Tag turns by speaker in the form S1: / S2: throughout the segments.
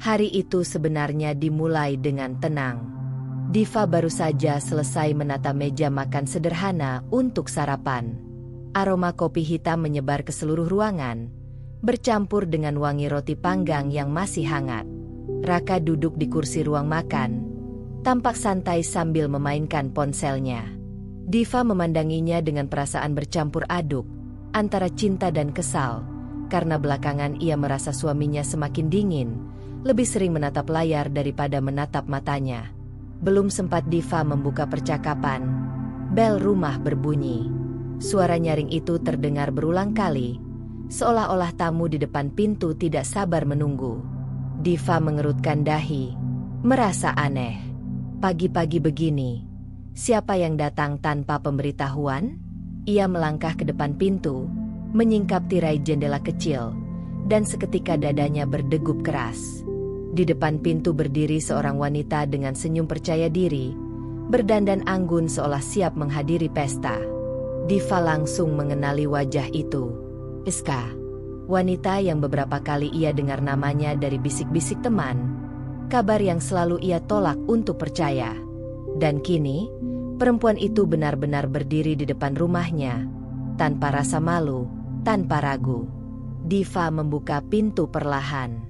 S1: Hari itu sebenarnya dimulai dengan tenang. Diva baru saja selesai menata meja makan sederhana untuk sarapan. Aroma kopi hitam menyebar ke seluruh ruangan, bercampur dengan wangi roti panggang yang masih hangat. Raka duduk di kursi ruang makan, tampak santai sambil memainkan ponselnya. Diva memandanginya dengan perasaan bercampur aduk, antara cinta dan kesal, karena belakangan ia merasa suaminya semakin dingin, lebih sering menatap layar daripada menatap matanya. Belum sempat Diva membuka percakapan, bel rumah berbunyi. Suara nyaring itu terdengar berulang kali, seolah-olah tamu di depan pintu tidak sabar menunggu. Diva mengerutkan dahi, merasa aneh. Pagi-pagi begini, siapa yang datang tanpa pemberitahuan? Ia melangkah ke depan pintu, menyingkap tirai jendela kecil, dan seketika dadanya berdegup keras. Di depan pintu berdiri seorang wanita dengan senyum percaya diri, berdandan anggun seolah siap menghadiri pesta. Diva langsung mengenali wajah itu. Iska, wanita yang beberapa kali ia dengar namanya dari bisik-bisik teman, kabar yang selalu ia tolak untuk percaya. Dan kini, perempuan itu benar-benar berdiri di depan rumahnya, tanpa rasa malu, tanpa ragu. Diva membuka pintu perlahan.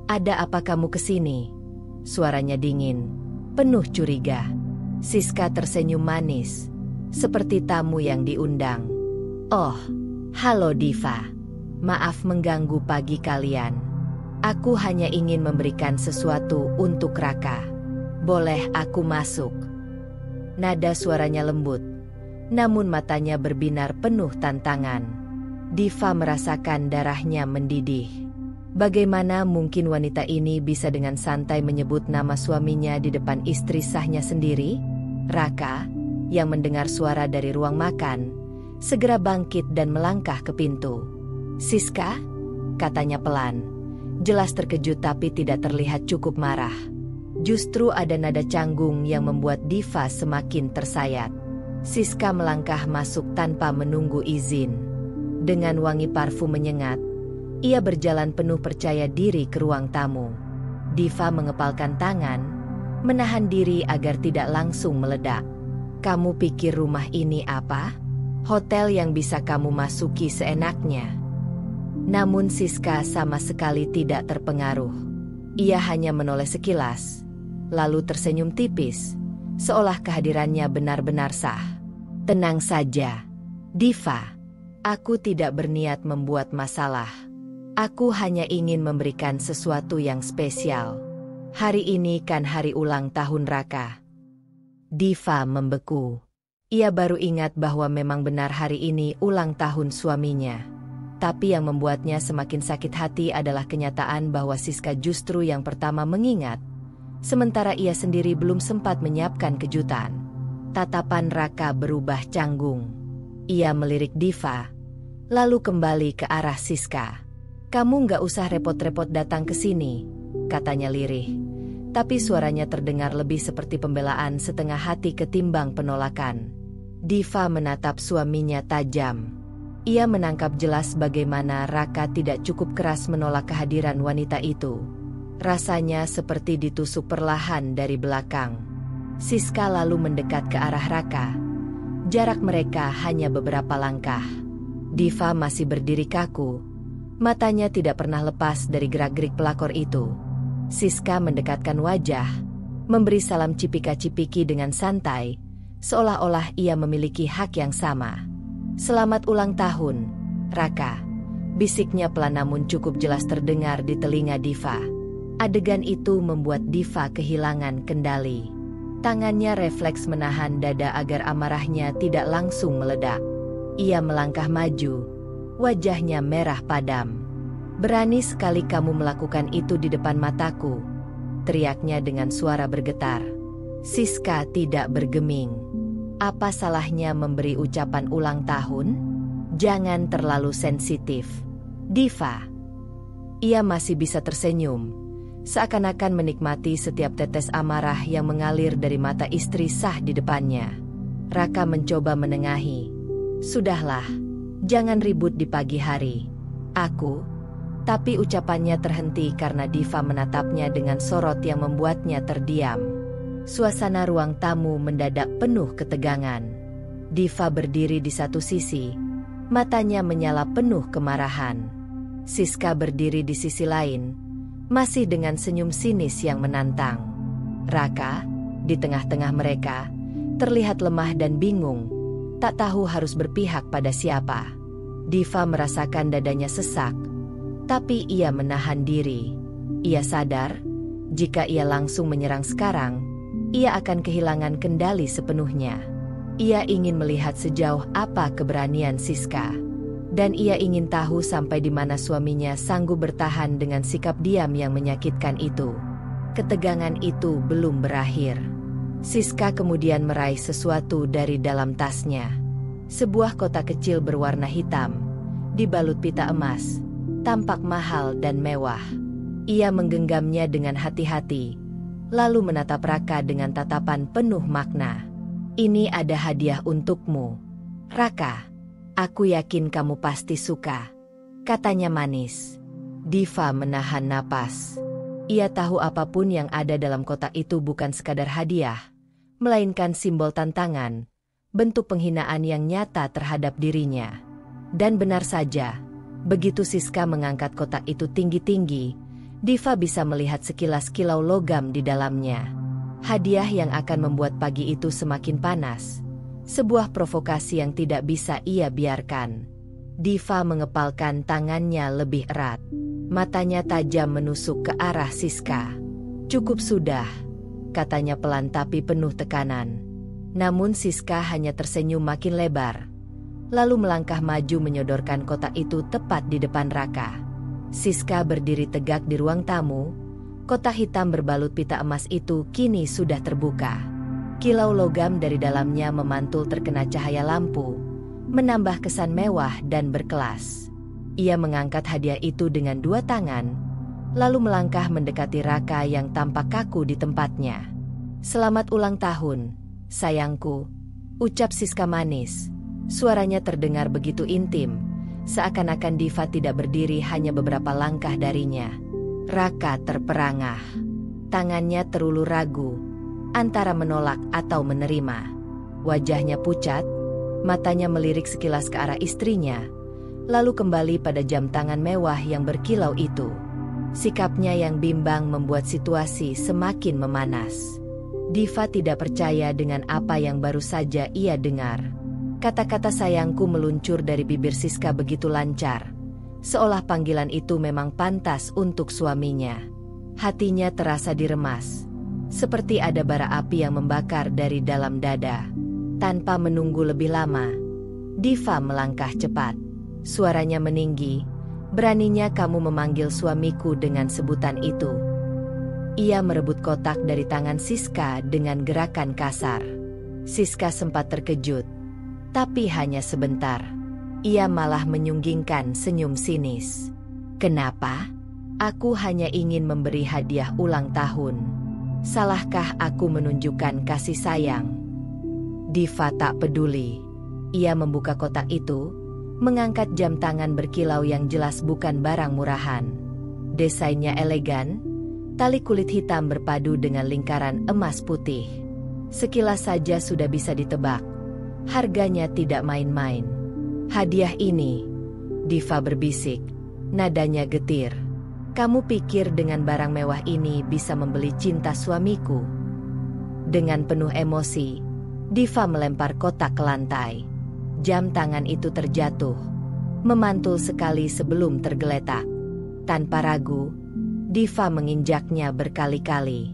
S1: "Ada apa kamu kesini?" Suaranya dingin, penuh curiga. Siska tersenyum manis, seperti tamu yang diundang. "Oh, halo Diva. Maaf mengganggu pagi kalian. Aku hanya ingin memberikan sesuatu untuk Raka. Boleh aku masuk?" Nada suaranya lembut, namun matanya berbinar penuh tantangan. Diva merasakan darahnya mendidih. Bagaimana mungkin wanita ini bisa dengan santai menyebut nama suaminya di depan istri sahnya sendiri? Raka, yang mendengar suara dari ruang makan, segera bangkit dan melangkah ke pintu. "Siska?" katanya pelan. Jelas terkejut tapi tidak terlihat cukup marah. Justru ada nada canggung yang membuat Diva semakin tersayat. Siska melangkah masuk tanpa menunggu izin. Dengan wangi parfum menyengat, ia berjalan penuh percaya diri ke ruang tamu. Diva mengepalkan tangan, menahan diri agar tidak langsung meledak. "Kamu pikir rumah ini apa? Hotel yang bisa kamu masuki seenaknya?" Namun Siska sama sekali tidak terpengaruh. Ia hanya menoleh sekilas, lalu tersenyum tipis, seolah kehadirannya benar-benar sah. "Tenang saja, Diva. Aku tidak berniat membuat masalah. Aku hanya ingin memberikan sesuatu yang spesial. Hari ini kan hari ulang tahun Raka." Diva membeku. Ia baru ingat bahwa memang benar hari ini ulang tahun suaminya. Tapi yang membuatnya semakin sakit hati adalah kenyataan bahwa Siska justru yang pertama mengingat, sementara ia sendiri belum sempat menyiapkan kejutan. Tatapan Raka berubah canggung. Ia melirik Diva, lalu kembali ke arah Siska. "Kamu nggak usah repot-repot datang ke sini," katanya lirih. Tapi suaranya terdengar lebih seperti pembelaan setengah hati ketimbang penolakan. Diva menatap suaminya tajam. Ia menangkap jelas bagaimana Raka tidak cukup keras menolak kehadiran wanita itu. Rasanya seperti ditusuk perlahan dari belakang. Siska lalu mendekat ke arah Raka. Jarak mereka hanya beberapa langkah. Diva masih berdiri kaku. Matanya tidak pernah lepas dari gerak-gerik pelakor itu. Siska mendekatkan wajah, memberi salam cipika-cipiki dengan santai, seolah-olah ia memiliki hak yang sama. "Selamat ulang tahun, Raka," bisiknya pelan namun cukup jelas terdengar di telinga Diva. Adegan itu membuat Diva kehilangan kendali. Tangannya refleks menahan dada agar amarahnya tidak langsung meledak. Ia melangkah maju, wajahnya merah padam. "Berani sekali kamu melakukan itu di depan mataku," teriaknya dengan suara bergetar. Siska tidak bergeming. Apa salahnya memberi ucapan ulang tahun? Jangan terlalu sensitif, Diva. Ia masih bisa tersenyum, seakan-akan menikmati setiap tetes amarah yang mengalir dari mata istri sah di depannya. Raka mencoba menengahi. "Sudahlah, jangan ribut di pagi hari. Tapi ucapannya terhenti karena Diva menatapnya dengan sorot yang membuatnya terdiam. Suasana ruang tamu mendadak penuh ketegangan. Diva berdiri di satu sisi, matanya menyala penuh kemarahan. Siska berdiri di sisi lain, masih dengan senyum sinis yang menantang. Raka, di tengah-tengah mereka, terlihat lemah dan bingung, tak tahu harus berpihak pada siapa. Diva merasakan dadanya sesak, tapi ia menahan diri. Ia sadar, jika ia langsung menyerang sekarang, ia akan kehilangan kendali sepenuhnya. Ia ingin melihat sejauh apa keberanian Siska. Dan ia ingin tahu sampai di mana suaminya sanggup bertahan dengan sikap diam yang menyakitkan itu. Ketegangan itu belum berakhir. Siska kemudian meraih sesuatu dari dalam tasnya. Sebuah kotak kecil berwarna hitam, dibalut pita emas, tampak mahal dan mewah. Ia menggenggamnya dengan hati-hati, lalu menatap Raka dengan tatapan penuh makna. Ini ada hadiah untukmu, Raka. Aku yakin kamu pasti suka, katanya manis. Diva menahan napas. Ia tahu apapun yang ada dalam kotak itu bukan sekadar hadiah, melainkan simbol tantangan, bentuk penghinaan yang nyata terhadap dirinya. Dan benar saja, begitu Siska mengangkat kotak itu tinggi-tinggi, Diva bisa melihat sekilas kilau logam di dalamnya. Hadiah yang akan membuat pagi itu semakin panas. Sebuah provokasi yang tidak bisa ia biarkan. Diva mengepalkan tangannya lebih erat. Matanya tajam menusuk ke arah Siska. Cukup sudah, katanya pelan tapi penuh tekanan. Namun Siska hanya tersenyum makin lebar. Lalu melangkah maju menyodorkan kotak itu tepat di depan Raka. Siska berdiri tegak di ruang tamu. Kotak hitam berbalut pita emas itu kini sudah terbuka. Kilau logam dari dalamnya memantul terkena cahaya lampu, menambah kesan mewah dan berkelas. Ia mengangkat hadiah itu dengan dua tangan, lalu melangkah mendekati Raka yang tampak kaku di tempatnya. Selamat ulang tahun, sayangku, ucap Siska manis. Suaranya terdengar begitu intim, seakan-akan Diva tidak berdiri hanya beberapa langkah darinya. Raka terperangah. Tangannya terulur ragu, antara menolak atau menerima. Wajahnya pucat, matanya melirik sekilas ke arah istrinya, lalu kembali pada jam tangan mewah yang berkilau itu. Sikapnya yang bimbang membuat situasi semakin memanas. Diva tidak percaya dengan apa yang baru saja ia dengar. Kata-kata sayangku meluncur dari bibir Siska begitu lancar, seolah panggilan itu memang pantas untuk suaminya. Hatinya terasa diremas, seperti ada bara api yang membakar dari dalam dada. Tanpa menunggu lebih lama, Diva melangkah cepat. Suaranya meninggi, beraninya kamu memanggil suamiku dengan sebutan itu. Ia merebut kotak dari tangan Siska dengan gerakan kasar. Siska sempat terkejut, tapi hanya sebentar. Ia malah menyunggingkan senyum sinis. Kenapa? Aku hanya ingin memberi hadiah ulang tahun. Salahkah aku menunjukkan kasih sayang? Diva tak peduli. Ia membuka kotak itu, mengangkat jam tangan berkilau yang jelas bukan barang murahan. Desainnya elegan, tali kulit hitam berpadu dengan lingkaran emas putih. Sekilas saja sudah bisa ditebak, harganya tidak main-main. Hadiah ini, Diva berbisik, nadanya getir. Kamu pikir dengan barang mewah ini bisa membeli cinta suamiku? Dengan penuh emosi, Diva melempar kotak ke lantai. Jam tangan itu terjatuh, memantul sekali sebelum tergeletak. Tanpa ragu, Diva menginjaknya berkali-kali.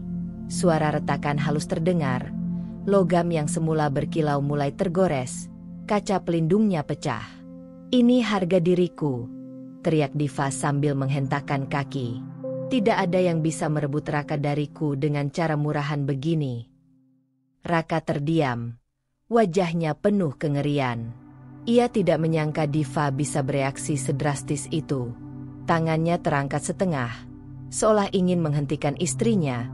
S1: Suara retakan halus terdengar, logam yang semula berkilau mulai tergores, kaca pelindungnya pecah. Ini harga diriku, teriak Diva sambil menghentakkan kaki. Tidak ada yang bisa merebut Raka dariku dengan cara murahan begini. Raka terdiam. Wajahnya penuh kengerian. Ia tidak menyangka Diva bisa bereaksi sedrastis itu. Tangannya terangkat setengah, seolah ingin menghentikan istrinya,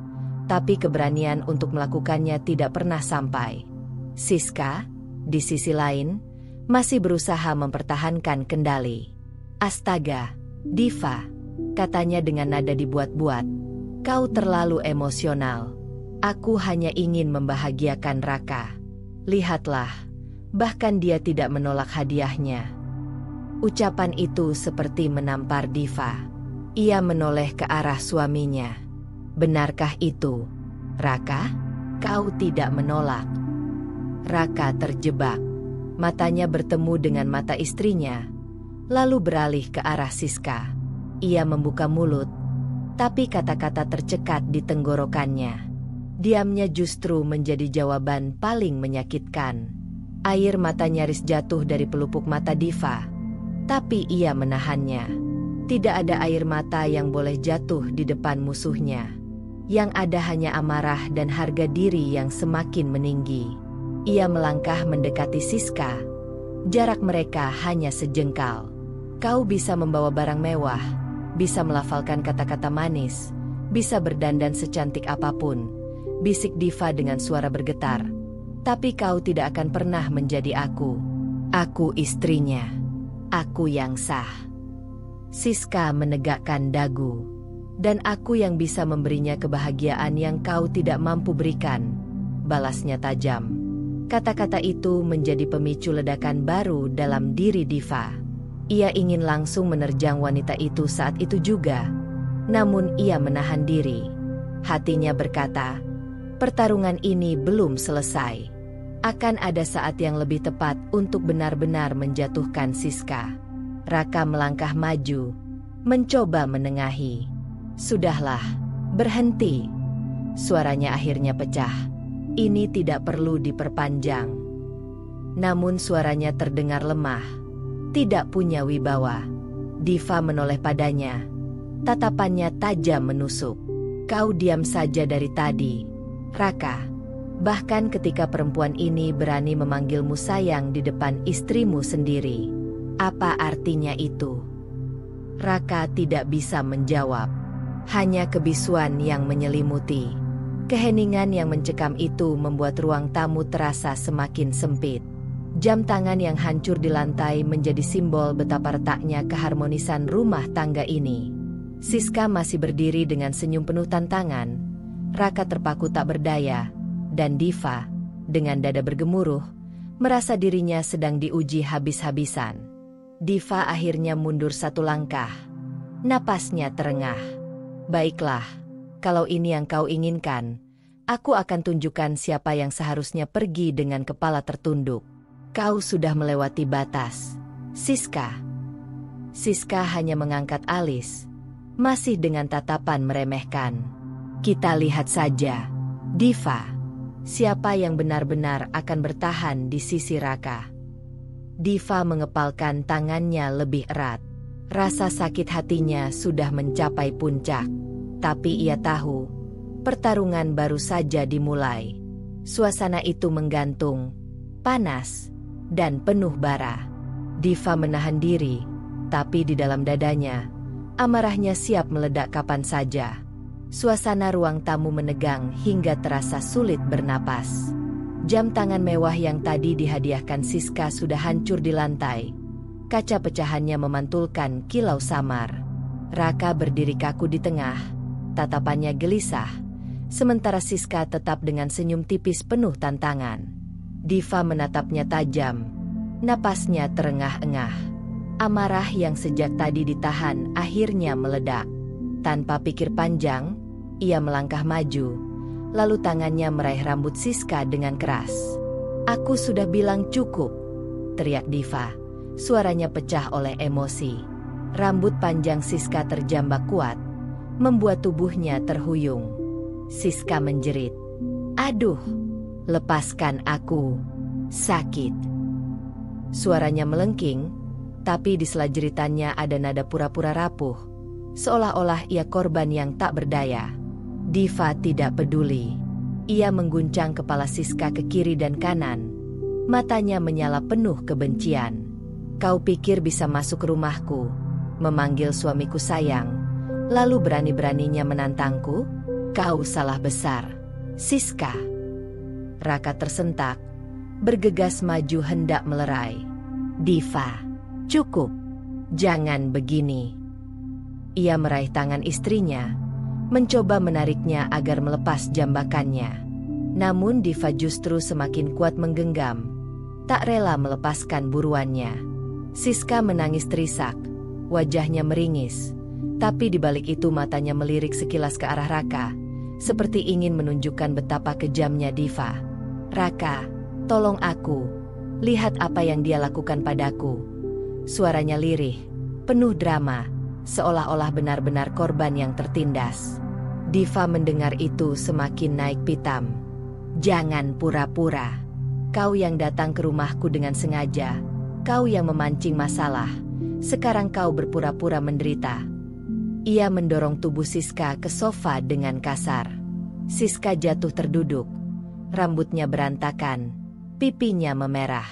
S1: tapi keberanian untuk melakukannya tidak pernah sampai. Siska, di sisi lain, masih berusaha mempertahankan kendali. Astaga, Diva, katanya dengan nada dibuat-buat. Kau terlalu emosional. Aku hanya ingin membahagiakan Raka. Lihatlah, bahkan dia tidak menolak hadiahnya. Ucapan itu seperti menampar Diva. Ia menoleh ke arah suaminya. Benarkah itu, Raka? Kau tidak menolak. Raka terjebak. Matanya bertemu dengan mata istrinya, lalu beralih ke arah Siska. Ia membuka mulut, tapi kata-kata tercekat di tenggorokannya. Diamnya justru menjadi jawaban paling menyakitkan. Air mata nyaris jatuh dari pelupuk mata Diva, tapi ia menahannya. Tidak ada air mata yang boleh jatuh di depan musuhnya. Yang ada hanya amarah dan harga diri yang semakin meninggi. Ia melangkah mendekati Siska. Jarak mereka hanya sejengkal. Kau bisa membawa barang mewah, bisa melafalkan kata-kata manis, bisa berdandan secantik apapun, bisik Diva dengan suara bergetar. Tapi kau tidak akan pernah menjadi aku. Aku istrinya. Aku yang sah. Siska menegakkan dagu. Dan aku yang bisa memberinya kebahagiaan yang kau tidak mampu berikan, balasnya tajam. Kata-kata itu menjadi pemicu ledakan baru dalam diri Diva. Ia ingin langsung menerjang wanita itu saat itu juga. Namun ia menahan diri. Hatinya berkata, pertarungan ini belum selesai. Akan ada saat yang lebih tepat untuk benar-benar menjatuhkan Siska. Raka melangkah maju, mencoba menengahi. Sudahlah, berhenti. Suaranya akhirnya pecah. Ini tidak perlu diperpanjang. Namun suaranya terdengar lemah, tidak punya wibawa. Diva menoleh padanya. Tatapannya tajam menusuk. Kau diam saja dari tadi, Raka. Bahkan ketika perempuan ini berani memanggilmu sayang di depan istrimu sendiri. Apa artinya itu? Raka tidak bisa menjawab. Hanya kebisuan yang menyelimuti. Keheningan yang mencekam itu membuat ruang tamu terasa semakin sempit. Jam tangan yang hancur di lantai menjadi simbol betapa retaknya keharmonisan rumah tangga ini. Siska masih berdiri dengan senyum penuh tantangan. Raka terpaku tak berdaya. Dan Diva, dengan dada bergemuruh, merasa dirinya sedang diuji habis-habisan. Diva akhirnya mundur satu langkah. Napasnya terengah. Baiklah, kalau ini yang kau inginkan, aku akan tunjukkan siapa yang seharusnya pergi dengan kepala tertunduk. Kau sudah melewati batas, Siska. Siska hanya mengangkat alis, masih dengan tatapan meremehkan. Kita lihat saja, Diva, siapa yang benar-benar akan bertahan di sisi Raka. Diva mengepalkan tangannya lebih erat. Rasa sakit hatinya sudah mencapai puncak. Tapi ia tahu, pertarungan baru saja dimulai. Suasana itu menggantung, panas, dan penuh bara. Diva menahan diri, tapi di dalam dadanya, amarahnya siap meledak kapan saja. Suasana ruang tamu menegang hingga terasa sulit bernapas. Jam tangan mewah yang tadi dihadiahkan Siska sudah hancur di lantai. Kaca pecahannya memantulkan kilau samar. Raka berdiri kaku di tengah, tatapannya gelisah, sementara Siska tetap dengan senyum tipis penuh tantangan. Diva menatapnya tajam, napasnya terengah-engah. Amarah yang sejak tadi ditahan akhirnya meledak. Tanpa pikir panjang, ia melangkah maju. Lalu tangannya meraih rambut Siska dengan keras. Aku sudah bilang cukup, teriak Diva. Suaranya pecah oleh emosi. Rambut panjang Siska terjambak kuat, membuat tubuhnya terhuyung. Siska menjerit. Aduh, lepaskan aku, sakit. Suaranya melengking, tapi di sela jeritannya ada nada pura-pura rapuh, seolah-olah ia korban yang tak berdaya. Diva tidak peduli. Ia mengguncang kepala Siska ke kiri dan kanan. Matanya menyala penuh kebencian. Kau pikir bisa masuk ke rumahku, memanggil suamiku sayang, lalu berani-beraninya menantangku? Kau salah besar, Siska. Raka tersentak, bergegas maju hendak melerai. Diva, cukup. Jangan begini. Ia meraih tangan istrinya, mencoba menariknya agar melepas jambakannya. Namun Diva justru semakin kuat menggenggam, tak rela melepaskan buruannya. Siska menangis terisak, wajahnya meringis, tapi di balik itu matanya melirik sekilas ke arah Raka, seperti ingin menunjukkan betapa kejamnya Diva. "Raka, tolong aku, lihat apa yang dia lakukan padaku." Suaranya lirih, penuh drama, seolah-olah benar-benar korban yang tertindas. Diva mendengar itu semakin naik pitam. "Jangan pura-pura. Kau yang datang ke rumahku dengan sengaja. Kau yang memancing masalah. Sekarang kau berpura-pura menderita." Ia mendorong tubuh Siska ke sofa dengan kasar. Siska jatuh terduduk. Rambutnya berantakan. Pipinya memerah.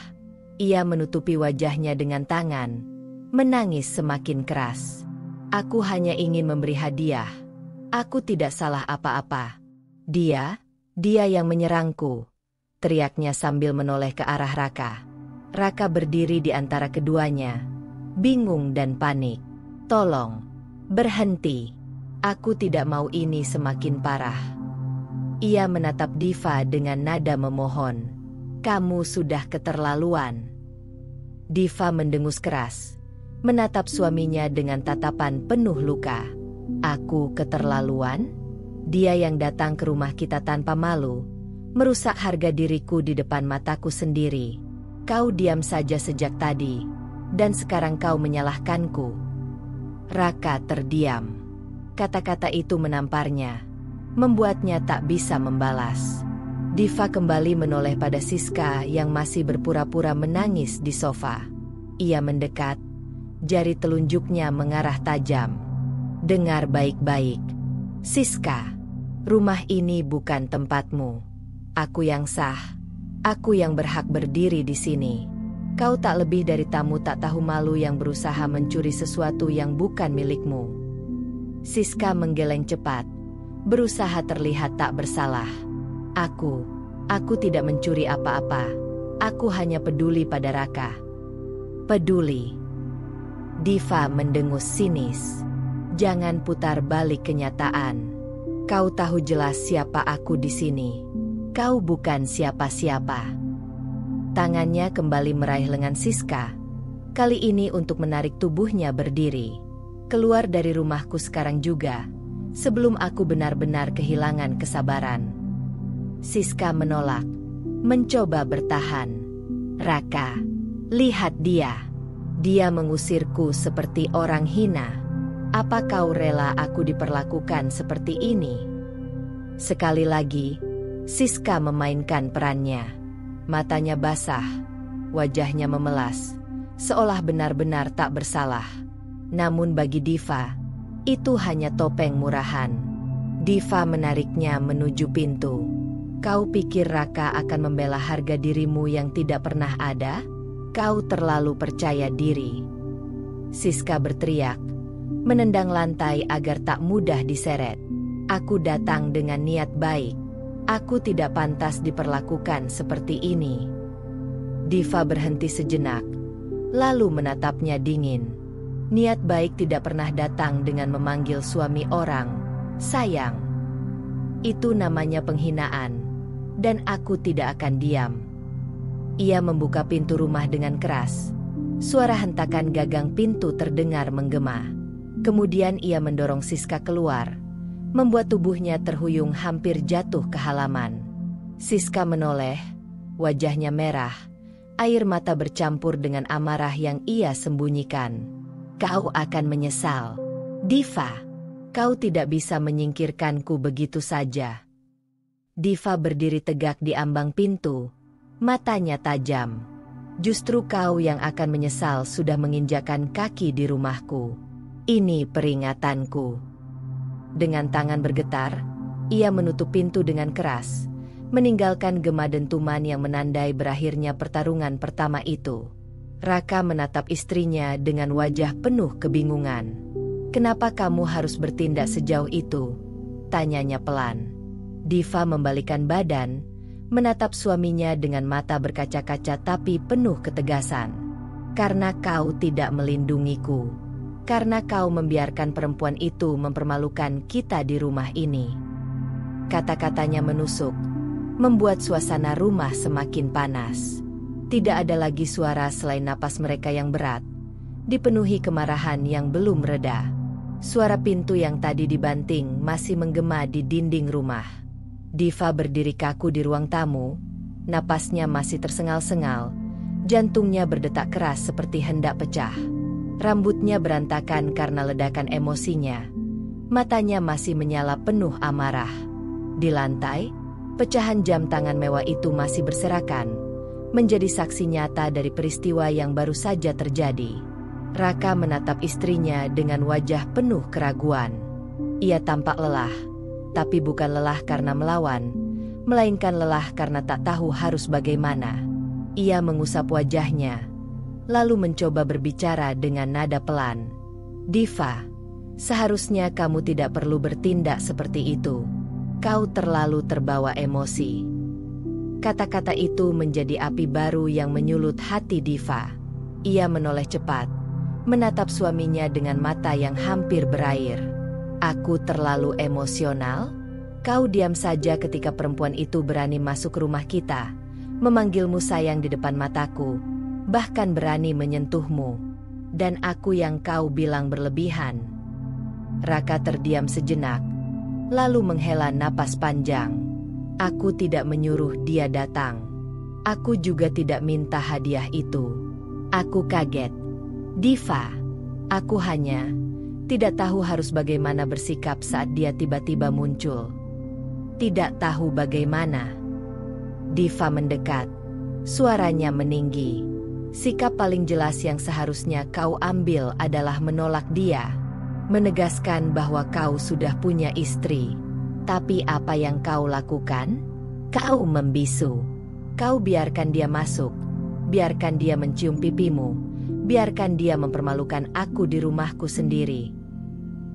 S1: Ia menutupi wajahnya dengan tangan. Menangis semakin keras. "Aku hanya ingin memberi hadiah. Aku tidak salah apa-apa. Dia yang menyerangku," teriaknya sambil menoleh ke arah Raka. Raka berdiri di antara keduanya, bingung dan panik. "Tolong, berhenti. Aku tidak mau ini semakin parah." Ia menatap Diva dengan nada memohon. "Kamu sudah keterlaluan." Diva mendengus keras, menatap suaminya dengan tatapan penuh luka. "Aku keterlaluan? Dia yang datang ke rumah kita tanpa malu, merusak harga diriku di depan mataku sendiri. Kau diam saja sejak tadi, dan sekarang kau menyalahkanku." Raka terdiam. Kata-kata itu menamparnya, membuatnya tak bisa membalas. Diva kembali menoleh pada Siska yang masih berpura-pura menangis di sofa. Ia mendekat, jari telunjuknya mengarah tajam. "Dengar baik-baik, Siska. Rumah ini bukan tempatmu. Aku yang sah. Aku yang berhak berdiri di sini. Kau tak lebih dari tamu tak tahu malu yang berusaha mencuri sesuatu yang bukan milikmu." Siska menggeleng cepat, berusaha terlihat tak bersalah. Aku tidak mencuri apa-apa. Aku hanya peduli pada Raka." "Peduli?" Diva mendengus sinis. "Jangan putar balik kenyataan. Kau tahu jelas siapa aku di sini. Kau bukan siapa-siapa." Tangannya kembali meraih lengan Siska, kali ini untuk menarik tubuhnya berdiri. "Keluar dari rumahku sekarang juga, sebelum aku benar-benar kehilangan kesabaran." Siska menolak, mencoba bertahan. "Raka, lihat dia. Dia mengusirku seperti orang hina. Apa kau rela aku diperlakukan seperti ini?" Sekali lagi, Siska memainkan perannya. Matanya basah, wajahnya memelas, seolah benar-benar tak bersalah. Namun bagi Diva, itu hanya topeng murahan. Diva menariknya menuju pintu. "Kau pikir Raka akan membela harga dirimu yang tidak pernah ada? Kau terlalu percaya diri." Siska berteriak, menendang lantai agar tak mudah diseret. "Aku datang dengan niat baik. Aku tidak pantas diperlakukan seperti ini." Diva berhenti sejenak, lalu menatapnya dingin. "Niat baik tidak pernah datang dengan memanggil suami orang sayang. Itu namanya penghinaan, dan aku tidak akan diam." Ia membuka pintu rumah dengan keras. Suara hentakan gagang pintu terdengar menggema. Kemudian ia mendorong Siska keluar, membuat tubuhnya terhuyung hampir jatuh ke halaman. Siska menoleh, wajahnya merah, air mata bercampur dengan amarah yang ia sembunyikan. "Kau akan menyesal, Diva. Kau tidak bisa menyingkirkanku begitu saja." Diva berdiri tegak di ambang pintu, matanya tajam. "Justru kau yang akan menyesal sudah menginjakan kaki di rumahku. Ini peringatanku." Dengan tangan bergetar, ia menutup pintu dengan keras, meninggalkan gema dentuman yang menandai berakhirnya pertarungan pertama itu. Raka menatap istrinya dengan wajah penuh kebingungan. "Kenapa kamu harus bertindak sejauh itu?" tanyanya pelan. Diva membalikkan badan, menatap suaminya dengan mata berkaca-kaca tapi penuh ketegasan. "Karena kau tidak melindungiku. Karena kau membiarkan perempuan itu mempermalukan kita di rumah ini. Kata-katanya menusuk, membuat suasana rumah semakin panas. Tidak ada lagi suara selain napas mereka yang berat, dipenuhi kemarahan yang belum reda. Suara pintu yang tadi dibanting masih menggema di dinding rumah. Diva berdiri kaku di ruang tamu, napasnya masih tersengal-sengal, jantungnya berdetak keras seperti hendak pecah. Rambutnya berantakan karena ledakan emosinya. Matanya masih menyala penuh amarah. Di lantai, pecahan jam tangan mewah itu masih berserakan, menjadi saksi nyata dari peristiwa yang baru saja terjadi. Raka menatap istrinya dengan wajah penuh keraguan. Ia tampak lelah, tapi bukan lelah karena melawan, melainkan lelah karena tak tahu harus bagaimana. Ia mengusap wajahnya, lalu mencoba berbicara dengan nada pelan. "Diva, seharusnya kamu tidak perlu bertindak seperti itu. Kau terlalu terbawa emosi." Kata-kata itu menjadi api baru yang menyulut hati Diva. Ia menoleh cepat, menatap suaminya dengan mata yang hampir berair. "Aku terlalu emosional? Kau diam saja ketika perempuan itu berani masuk ke rumah kita, memanggilmu sayang di depan mataku, bahkan berani menyentuhmu. Dan aku yang kau bilang berlebihan." Raka terdiam sejenak, lalu menghela napas panjang. "Aku tidak menyuruh dia datang. Aku juga tidak minta hadiah itu. Aku kaget. Diva, aku hanya tidak tahu harus bagaimana bersikap saat dia tiba-tiba muncul." "Tidak tahu bagaimana?" Diva mendekat, suaranya meninggi. "Sikap paling jelas yang seharusnya kau ambil adalah menolak dia. Menegaskan bahwa kau sudah punya istri. Tapi apa yang kau lakukan? Kau membisu. Kau biarkan dia masuk. Biarkan dia mencium pipimu. Biarkan dia mempermalukan aku di rumahku sendiri."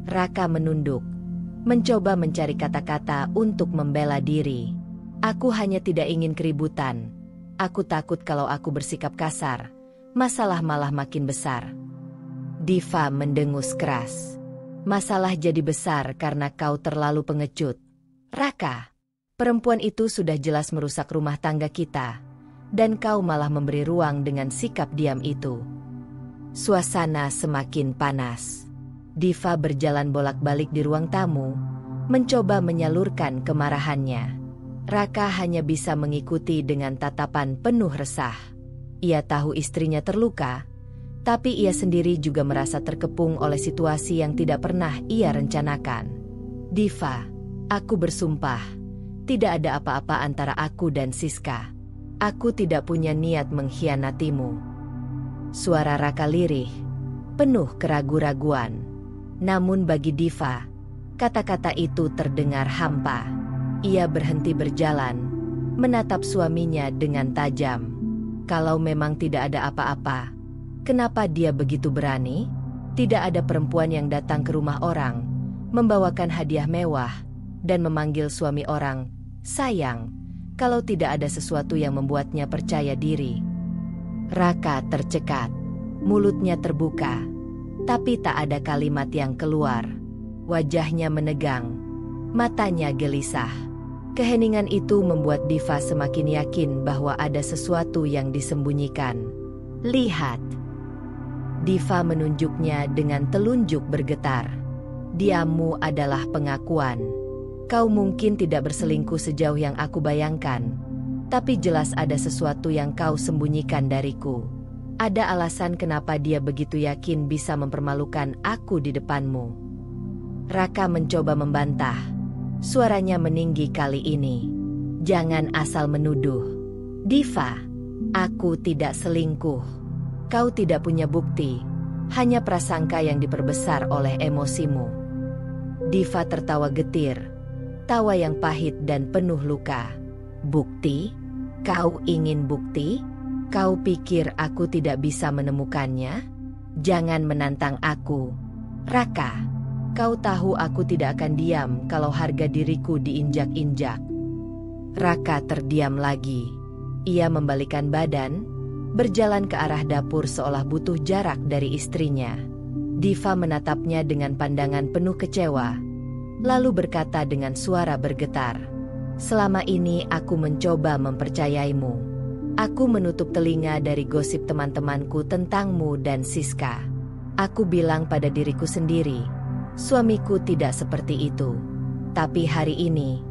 S1: Raka menunduk, mencoba mencari kata-kata untuk membela diri. "Aku hanya tidak ingin keributan. Aku takut kalau aku bersikap kasar, masalah malah makin besar." Diva mendengus keras. "Masalah jadi besar karena kau terlalu pengecut. Raka, perempuan itu sudah jelas merusak rumah tangga kita, dan kau malah memberi ruang dengan sikap diam itu." Suasana semakin panas. Diva berjalan bolak-balik di ruang tamu, mencoba menyalurkan kemarahannya. Raka hanya bisa mengikuti dengan tatapan penuh resah. Ia tahu istrinya terluka, tapi ia sendiri juga merasa terkepung oleh situasi yang tidak pernah ia rencanakan. "Diva, aku bersumpah, tidak ada apa-apa antara aku dan Siska. Aku tidak punya niat mengkhianatimu." Suara Raka lirih, penuh keraguan-raguan. Namun bagi Diva, kata-kata itu terdengar hampa. Ia berhenti berjalan, menatap suaminya dengan tajam. Kalau memang tidak ada apa-apa, kenapa dia begitu berani? Tidak ada perempuan yang datang ke rumah orang, membawakan hadiah mewah, dan memanggil suami orang sayang, kalau tidak ada sesuatu yang membuatnya percaya diri. Raka tercekat, mulutnya terbuka, tapi tak ada kalimat yang keluar. Wajahnya menegang, matanya gelisah. Keheningan itu membuat Diva semakin yakin bahwa ada sesuatu yang disembunyikan. "Lihat." Diva menunjuknya dengan telunjuk bergetar. "Diammu adalah pengakuan. Kau mungkin tidak berselingkuh sejauh yang aku bayangkan, tapi jelas ada sesuatu yang kau sembunyikan dariku. Ada alasan kenapa dia begitu yakin bisa mempermalukan aku di depanmu." Raka mencoba membantah. Suaranya meninggi kali ini. "Jangan asal menuduh. Diva, aku tidak selingkuh. Kau tidak punya bukti, hanya prasangka yang diperbesar oleh emosimu." Diva tertawa getir, tawa yang pahit dan penuh luka. "Bukti? Kau ingin bukti? Kau pikir aku tidak bisa menemukannya? Jangan menantang aku. Raka, kau tahu aku tidak akan diam kalau harga diriku diinjak-injak." Raka terdiam lagi. Ia membalikkan badan, berjalan ke arah dapur seolah butuh jarak dari istrinya. Diva menatapnya dengan pandangan penuh kecewa, lalu berkata dengan suara bergetar, "Selama ini aku mencoba mempercayaimu. Aku menutup telinga dari gosip teman-temanku tentangmu dan Siska. Aku bilang pada diriku sendiri, suamiku tidak seperti itu. Tapi hari ini,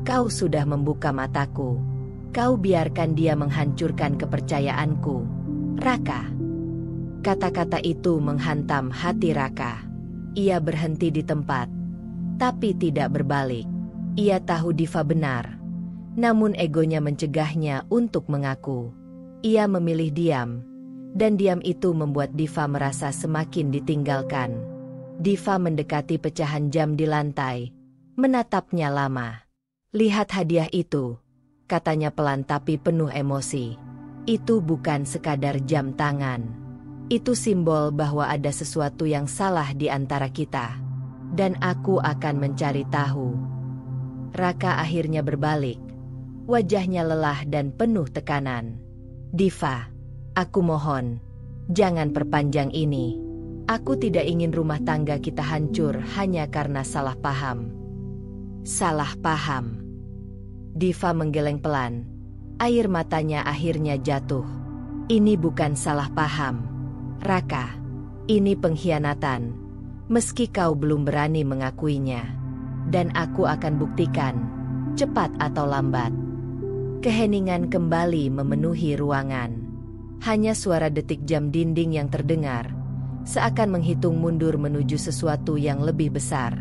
S1: kau sudah membuka mataku. Kau biarkan dia menghancurkan kepercayaanku, Raka." Kata-kata itu menghantam hati Raka. Ia berhenti di tempat, tapi tidak berbalik. Ia tahu Diva benar, namun egonya mencegahnya untuk mengaku. Ia memilih diam, dan diam itu membuat Diva merasa semakin ditinggalkan. Diva mendekati pecahan jam di lantai, menatapnya lama. "Lihat hadiah itu," katanya pelan tapi penuh emosi. "Itu bukan sekadar jam tangan. Itu simbol bahwa ada sesuatu yang salah di antara kita. Dan aku akan mencari tahu." Raka akhirnya berbalik. Wajahnya lelah dan penuh tekanan. "Diva, aku mohon, jangan perpanjang ini. Aku tidak ingin rumah tangga kita hancur hanya karena salah paham." "Salah paham?" Diva menggeleng pelan. Air matanya akhirnya jatuh. "Ini bukan salah paham, Raka. Ini pengkhianatan. Meski kau belum berani mengakuinya. Dan aku akan buktikan, cepat atau lambat." Keheningan kembali memenuhi ruangan. Hanya suara detik jam dinding yang terdengar, seakan menghitung mundur menuju sesuatu yang lebih besar.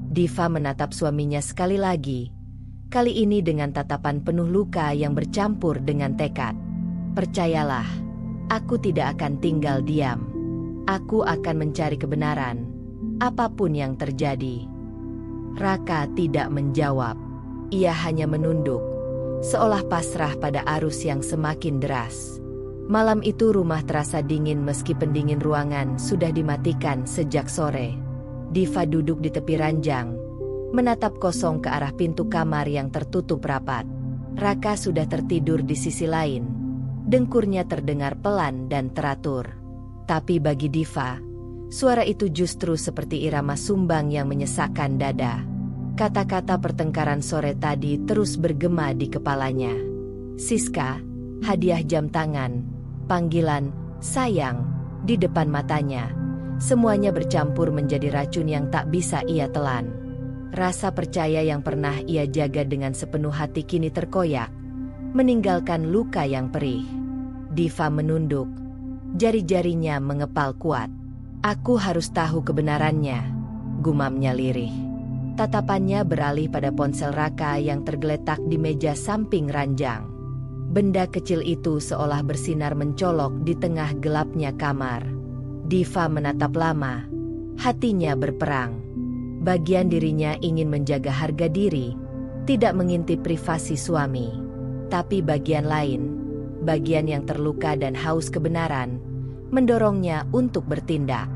S1: Diva menatap suaminya sekali lagi, kali ini dengan tatapan penuh luka yang bercampur dengan tekad. "Percayalah, aku tidak akan tinggal diam. Aku akan mencari kebenaran, apapun yang terjadi." Raka tidak menjawab. Ia hanya menunduk, seolah pasrah pada arus yang semakin deras. Malam itu rumah terasa dingin meski pendingin ruangan sudah dimatikan sejak sore. Diva duduk di tepi ranjang, menatap kosong ke arah pintu kamar yang tertutup rapat. Raka sudah tertidur di sisi lain. Dengkurnya terdengar pelan dan teratur. Tapi bagi Diva, suara itu justru seperti irama sumbang yang menyesakkan dada. Kata-kata pertengkaran sore tadi terus bergema di kepalanya. Siska, hadiah jam tangan, panggilan, sayang, di depan matanya. Semuanya bercampur menjadi racun yang tak bisa ia telan. Rasa percaya yang pernah ia jaga dengan sepenuh hati kini terkoyak, meninggalkan luka yang perih. Diva menunduk, jari-jarinya mengepal kuat. "Aku harus tahu kebenarannya," gumamnya lirih. Tatapannya beralih pada ponsel Raka yang tergeletak di meja samping ranjang. Benda kecil itu seolah bersinar mencolok di tengah gelapnya kamar. Diva menatap lama, hatinya berperang. Bagian dirinya ingin menjaga harga diri, tidak mengintip privasi suami. Tapi bagian lain, bagian yang terluka dan haus kebenaran, mendorongnya untuk bertindak.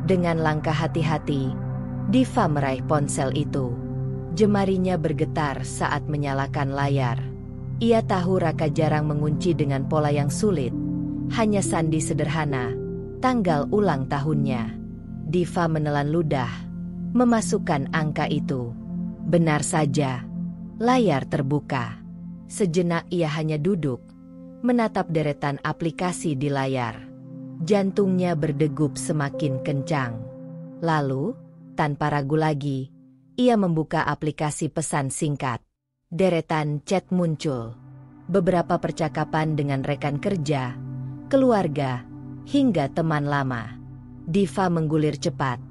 S1: Dengan langkah hati-hati, Diva meraih ponsel itu. Jemarinya bergetar saat menyalakan layar. Ia tahu Raka jarang mengunci dengan pola yang sulit, hanya sandi sederhana, tanggal ulang tahunnya. Diva menelan ludah, memasukkan angka itu. Benar saja, layar terbuka. Sejenak ia hanya duduk, menatap deretan aplikasi di layar. Jantungnya berdegup semakin kencang. Lalu, tanpa ragu lagi, ia membuka aplikasi pesan singkat. Deretan chat muncul. Beberapa percakapan dengan rekan kerja, keluarga, hingga teman lama. Diva menggulir cepat.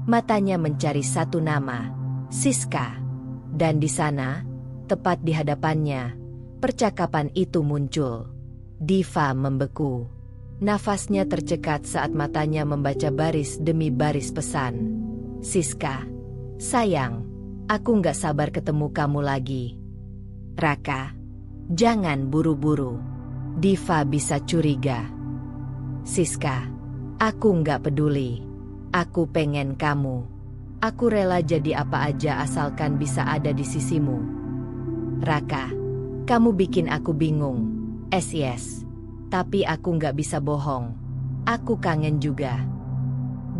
S1: Matanya mencari satu nama, Siska. Dan di sana, tepat di hadapannya, percakapan itu muncul. Diva membeku. Nafasnya tercekat saat matanya membaca baris demi baris pesan. "Siska, sayang, aku nggak sabar ketemu kamu lagi. Raka, jangan buru-buru." Diva bisa curiga. "Siska, aku nggak peduli. Aku pengen kamu. Aku rela jadi apa aja asalkan bisa ada di sisimu. Raka, kamu bikin aku bingung. Yes. Tapi aku nggak bisa bohong. Aku kangen juga."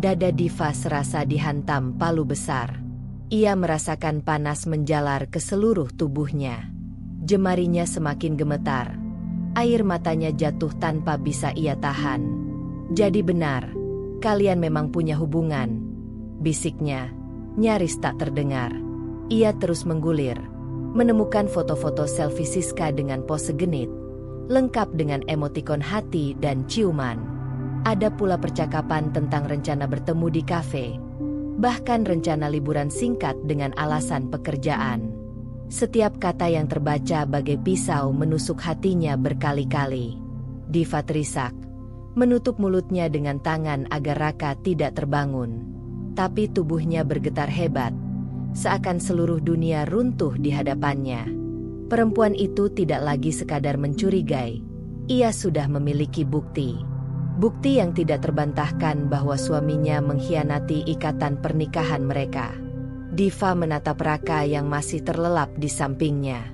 S1: Dada Diva serasa dihantam palu besar. Ia merasakan panas menjalar ke seluruh tubuhnya. Jemarinya semakin gemetar. Air matanya jatuh tanpa bisa ia tahan. "Jadi benar, kalian memang punya hubungan," bisiknya, nyaris tak terdengar. Ia terus menggulir, menemukan foto-foto selfie Siska dengan pose genit, lengkap dengan emotikon hati dan ciuman. Ada pula percakapan tentang rencana bertemu di kafe, bahkan rencana liburan singkat dengan alasan pekerjaan. Setiap kata yang terbaca bagai pisau menusuk hatinya berkali-kali. Diva terisak, menutup mulutnya dengan tangan agar Raka tidak terbangun. Tapi tubuhnya bergetar hebat, seakan seluruh dunia runtuh di hadapannya. Perempuan itu tidak lagi sekadar mencurigai. Ia sudah memiliki bukti. Bukti yang tidak terbantahkan bahwa suaminya mengkhianati ikatan pernikahan mereka. Diva menatap Raka yang masih terlelap di sampingnya.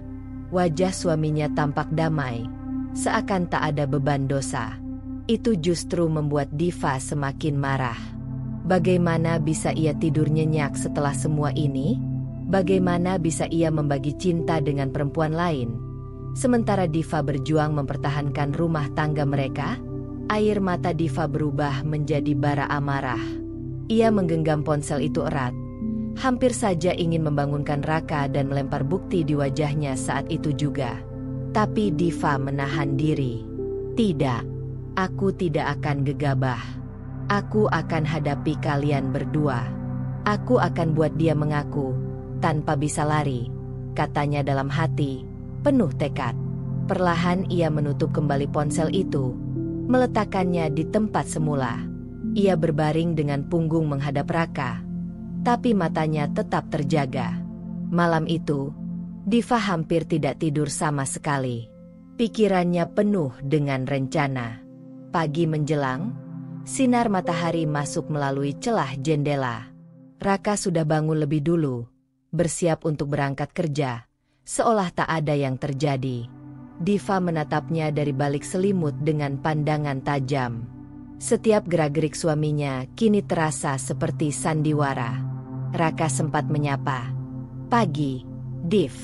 S1: Wajah suaminya tampak damai, seakan tak ada beban dosa. Itu justru membuat Diva semakin marah. Bagaimana bisa ia tidur nyenyak setelah semua ini? Bagaimana bisa ia membagi cinta dengan perempuan lain, sementara Diva berjuang mempertahankan rumah tangga mereka? Air mata Diva berubah menjadi bara amarah. Ia menggenggam ponsel itu erat, hampir saja ingin membangunkan Raka dan melempar bukti di wajahnya saat itu juga. Tapi Diva menahan diri. "Tidak, aku tidak akan gegabah. Aku akan hadapi kalian berdua. Aku akan buat dia mengaku tanpa bisa lari," katanya dalam hati, penuh tekad. Perlahan ia menutup kembali ponsel itu, meletakkannya di tempat semula. Ia berbaring dengan punggung menghadap Raka, tapi matanya tetap terjaga. Malam itu, Diva hampir tidak tidur sama sekali. Pikirannya penuh dengan rencana. Pagi menjelang, sinar matahari masuk melalui celah jendela. Raka sudah bangun lebih dulu, bersiap untuk berangkat kerja, seolah tak ada yang terjadi. Diva menatapnya dari balik selimut dengan pandangan tajam. Setiap gerak-gerik suaminya kini terasa seperti sandiwara. Raka sempat menyapa. "Pagi, Div.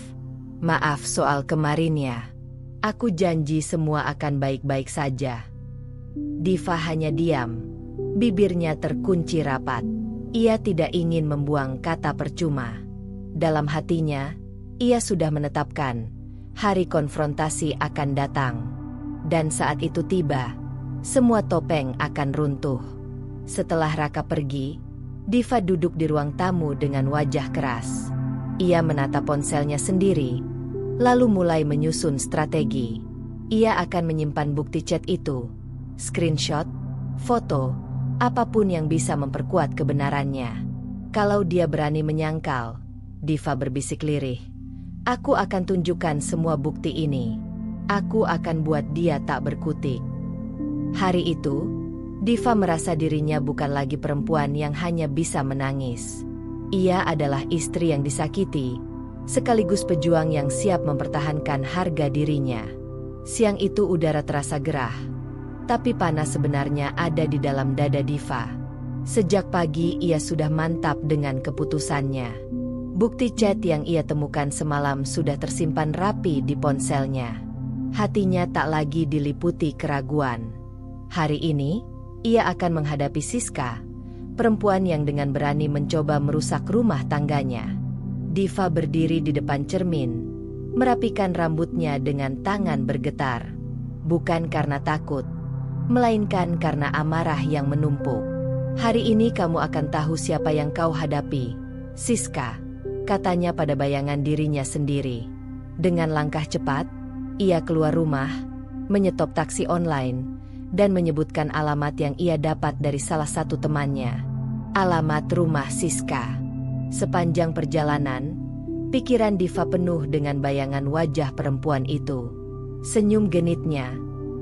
S1: Maaf soal kemarinnya. Aku janji semua akan baik-baik saja." Diva hanya diam, bibirnya terkunci rapat. Ia tidak ingin membuang kata percuma. Dalam hatinya, ia sudah menetapkan hari konfrontasi akan datang. Dan saat itu tiba, semua topeng akan runtuh. Setelah Raka pergi, Diva duduk di ruang tamu dengan wajah keras. Ia menatap ponselnya sendiri, lalu mulai menyusun strategi. Ia akan menyimpan bukti chat itu, screenshot, foto, apapun yang bisa memperkuat kebenarannya. Kalau dia berani menyangkal, Diva berbisik lirih, "Aku akan tunjukkan semua bukti ini. Aku akan buat dia tak berkutik." Hari itu, Diva merasa dirinya bukan lagi perempuan yang hanya bisa menangis. Ia adalah istri yang disakiti, sekaligus pejuang yang siap mempertahankan harga dirinya. Siang itu udara terasa gerah, tapi panas sebenarnya ada di dalam dada Diva. Sejak pagi ia sudah mantap dengan keputusannya. Bukti chat yang ia temukan semalam sudah tersimpan rapi di ponselnya. Hatinya tak lagi diliputi keraguan. Hari ini, ia akan menghadapi Siska, perempuan yang dengan berani mencoba merusak rumah tangganya. Diva berdiri di depan cermin, merapikan rambutnya dengan tangan bergetar. Bukan karena takut, melainkan karena amarah yang menumpuk. "Hari ini kamu akan tahu siapa yang kau hadapi, Siska," katanya pada bayangan dirinya sendiri. Dengan langkah cepat, ia keluar rumah, menyetop taksi online, dan menyebutkan alamat yang ia dapat dari salah satu temannya. Alamat rumah Siska. Sepanjang perjalanan, pikiran Diva penuh dengan bayangan wajah perempuan itu. Senyum genitnya,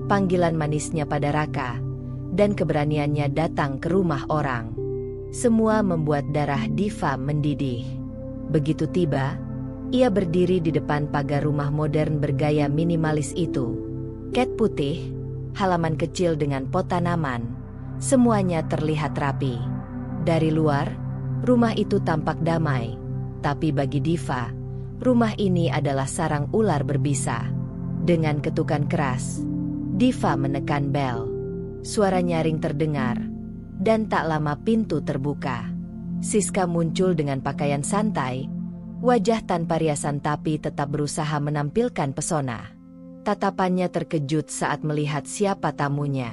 S1: panggilan manisnya pada Raka, dan keberaniannya datang ke rumah orang. Semua membuat darah Diva mendidih. Begitu tiba, ia berdiri di depan pagar rumah modern bergaya minimalis itu. Cat putih, halaman kecil dengan pot tanaman, semuanya terlihat rapi. Dari luar, rumah itu tampak damai. Tapi bagi Diva, rumah ini adalah sarang ular berbisa. Dengan ketukan keras, Diva menekan bel. Suara nyaring terdengar, dan tak lama pintu terbuka. Siska muncul dengan pakaian santai, wajah tanpa riasan tapi tetap berusaha menampilkan pesona. Tatapannya terkejut saat melihat siapa tamunya.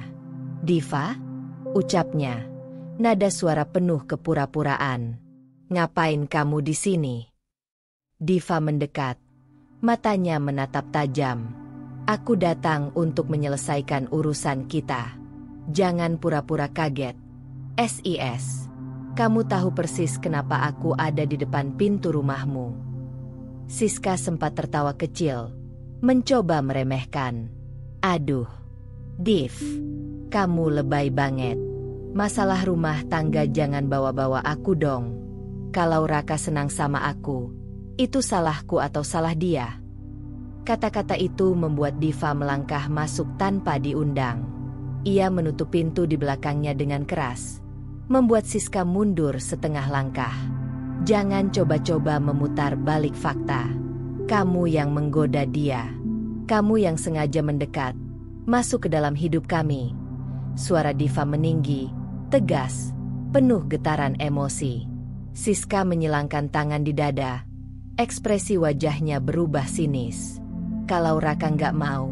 S1: "Diva?" ucapnya. Nada suara penuh kepura-puraan. "Ngapain kamu di sini?" Diva mendekat. Matanya menatap tajam. "Aku datang untuk menyelesaikan urusan kita. Jangan pura-pura kaget. SIS. Kamu tahu persis kenapa aku ada di depan pintu rumahmu." Siska sempat tertawa kecil, mencoba meremehkan. "Aduh, Div, kamu lebay banget. Masalah rumah tangga jangan bawa-bawa aku dong. Kalau Raka senang sama aku, itu salahku atau salah dia?" Kata-kata itu membuat Diva melangkah masuk tanpa diundang. Ia menutup pintu di belakangnya dengan keras, membuat Siska mundur setengah langkah. "Jangan coba-coba memutar balik fakta. Kamu yang menggoda dia. Kamu yang sengaja mendekat, masuk ke dalam hidup kami." Suara Diva meninggi, tegas, penuh getaran emosi. Siska menyilangkan tangan di dada. Ekspresi wajahnya berubah sinis. "Kalau Raka nggak mau,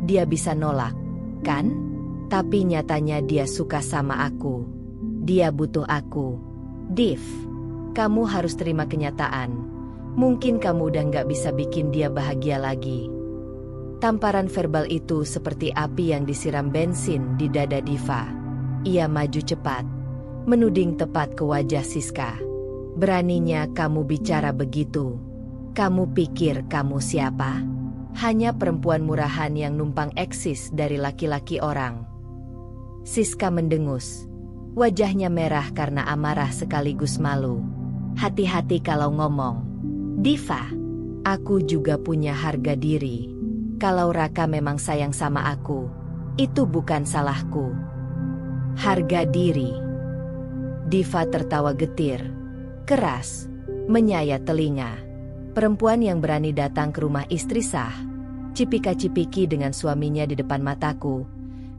S1: dia bisa nolak, kan? Tapi nyatanya dia suka sama aku. Dia butuh aku. Div, kamu harus terima kenyataan. Mungkin kamu udah nggak bisa bikin dia bahagia lagi." Tamparan verbal itu seperti api yang disiram bensin di dada Diva. Ia maju cepat, menuding tepat ke wajah Siska. "Beraninya kamu bicara begitu? Kamu pikir kamu siapa? Hanya perempuan murahan yang numpang eksis dari laki-laki orang." Siska mendengus. Wajahnya merah karena amarah sekaligus malu. "Hati-hati kalau ngomong. Diva, aku juga punya harga diri. Kalau Raka memang sayang sama aku, itu bukan salahku." "Harga diri?" Diva tertawa getir, keras, menyayat telinga. Perempuan yang berani datang ke rumah istri sah, cipika-cipiki dengan suaminya di depan mataku,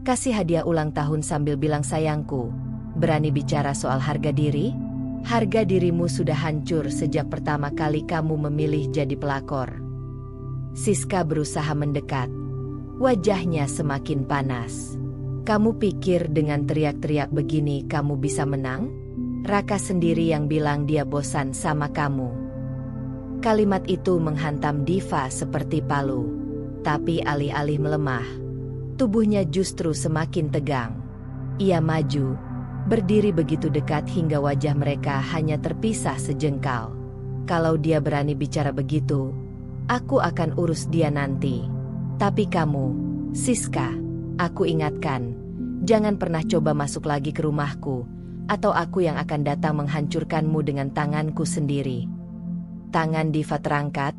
S1: kasih hadiah ulang tahun sambil bilang sayangku, berani bicara soal harga diri? Harga dirimu sudah hancur sejak pertama kali kamu memilih jadi pelakor. Siska berusaha mendekat. Wajahnya semakin panas. "Kamu pikir dengan teriak-teriak begini kamu bisa menang? Raka sendiri yang bilang dia bosan sama kamu." Kalimat itu menghantam Diva seperti palu. Tapi alih-alih melemah, tubuhnya justru semakin tegang. Ia maju, berdiri begitu dekat hingga wajah mereka hanya terpisah sejengkal. "Kalau dia berani bicara begitu, aku akan urus dia nanti. Tapi kamu, Siska, aku ingatkan, jangan pernah coba masuk lagi ke rumahku, atau aku yang akan datang menghancurkanmu dengan tanganku sendiri." Tangan Diva terangkat,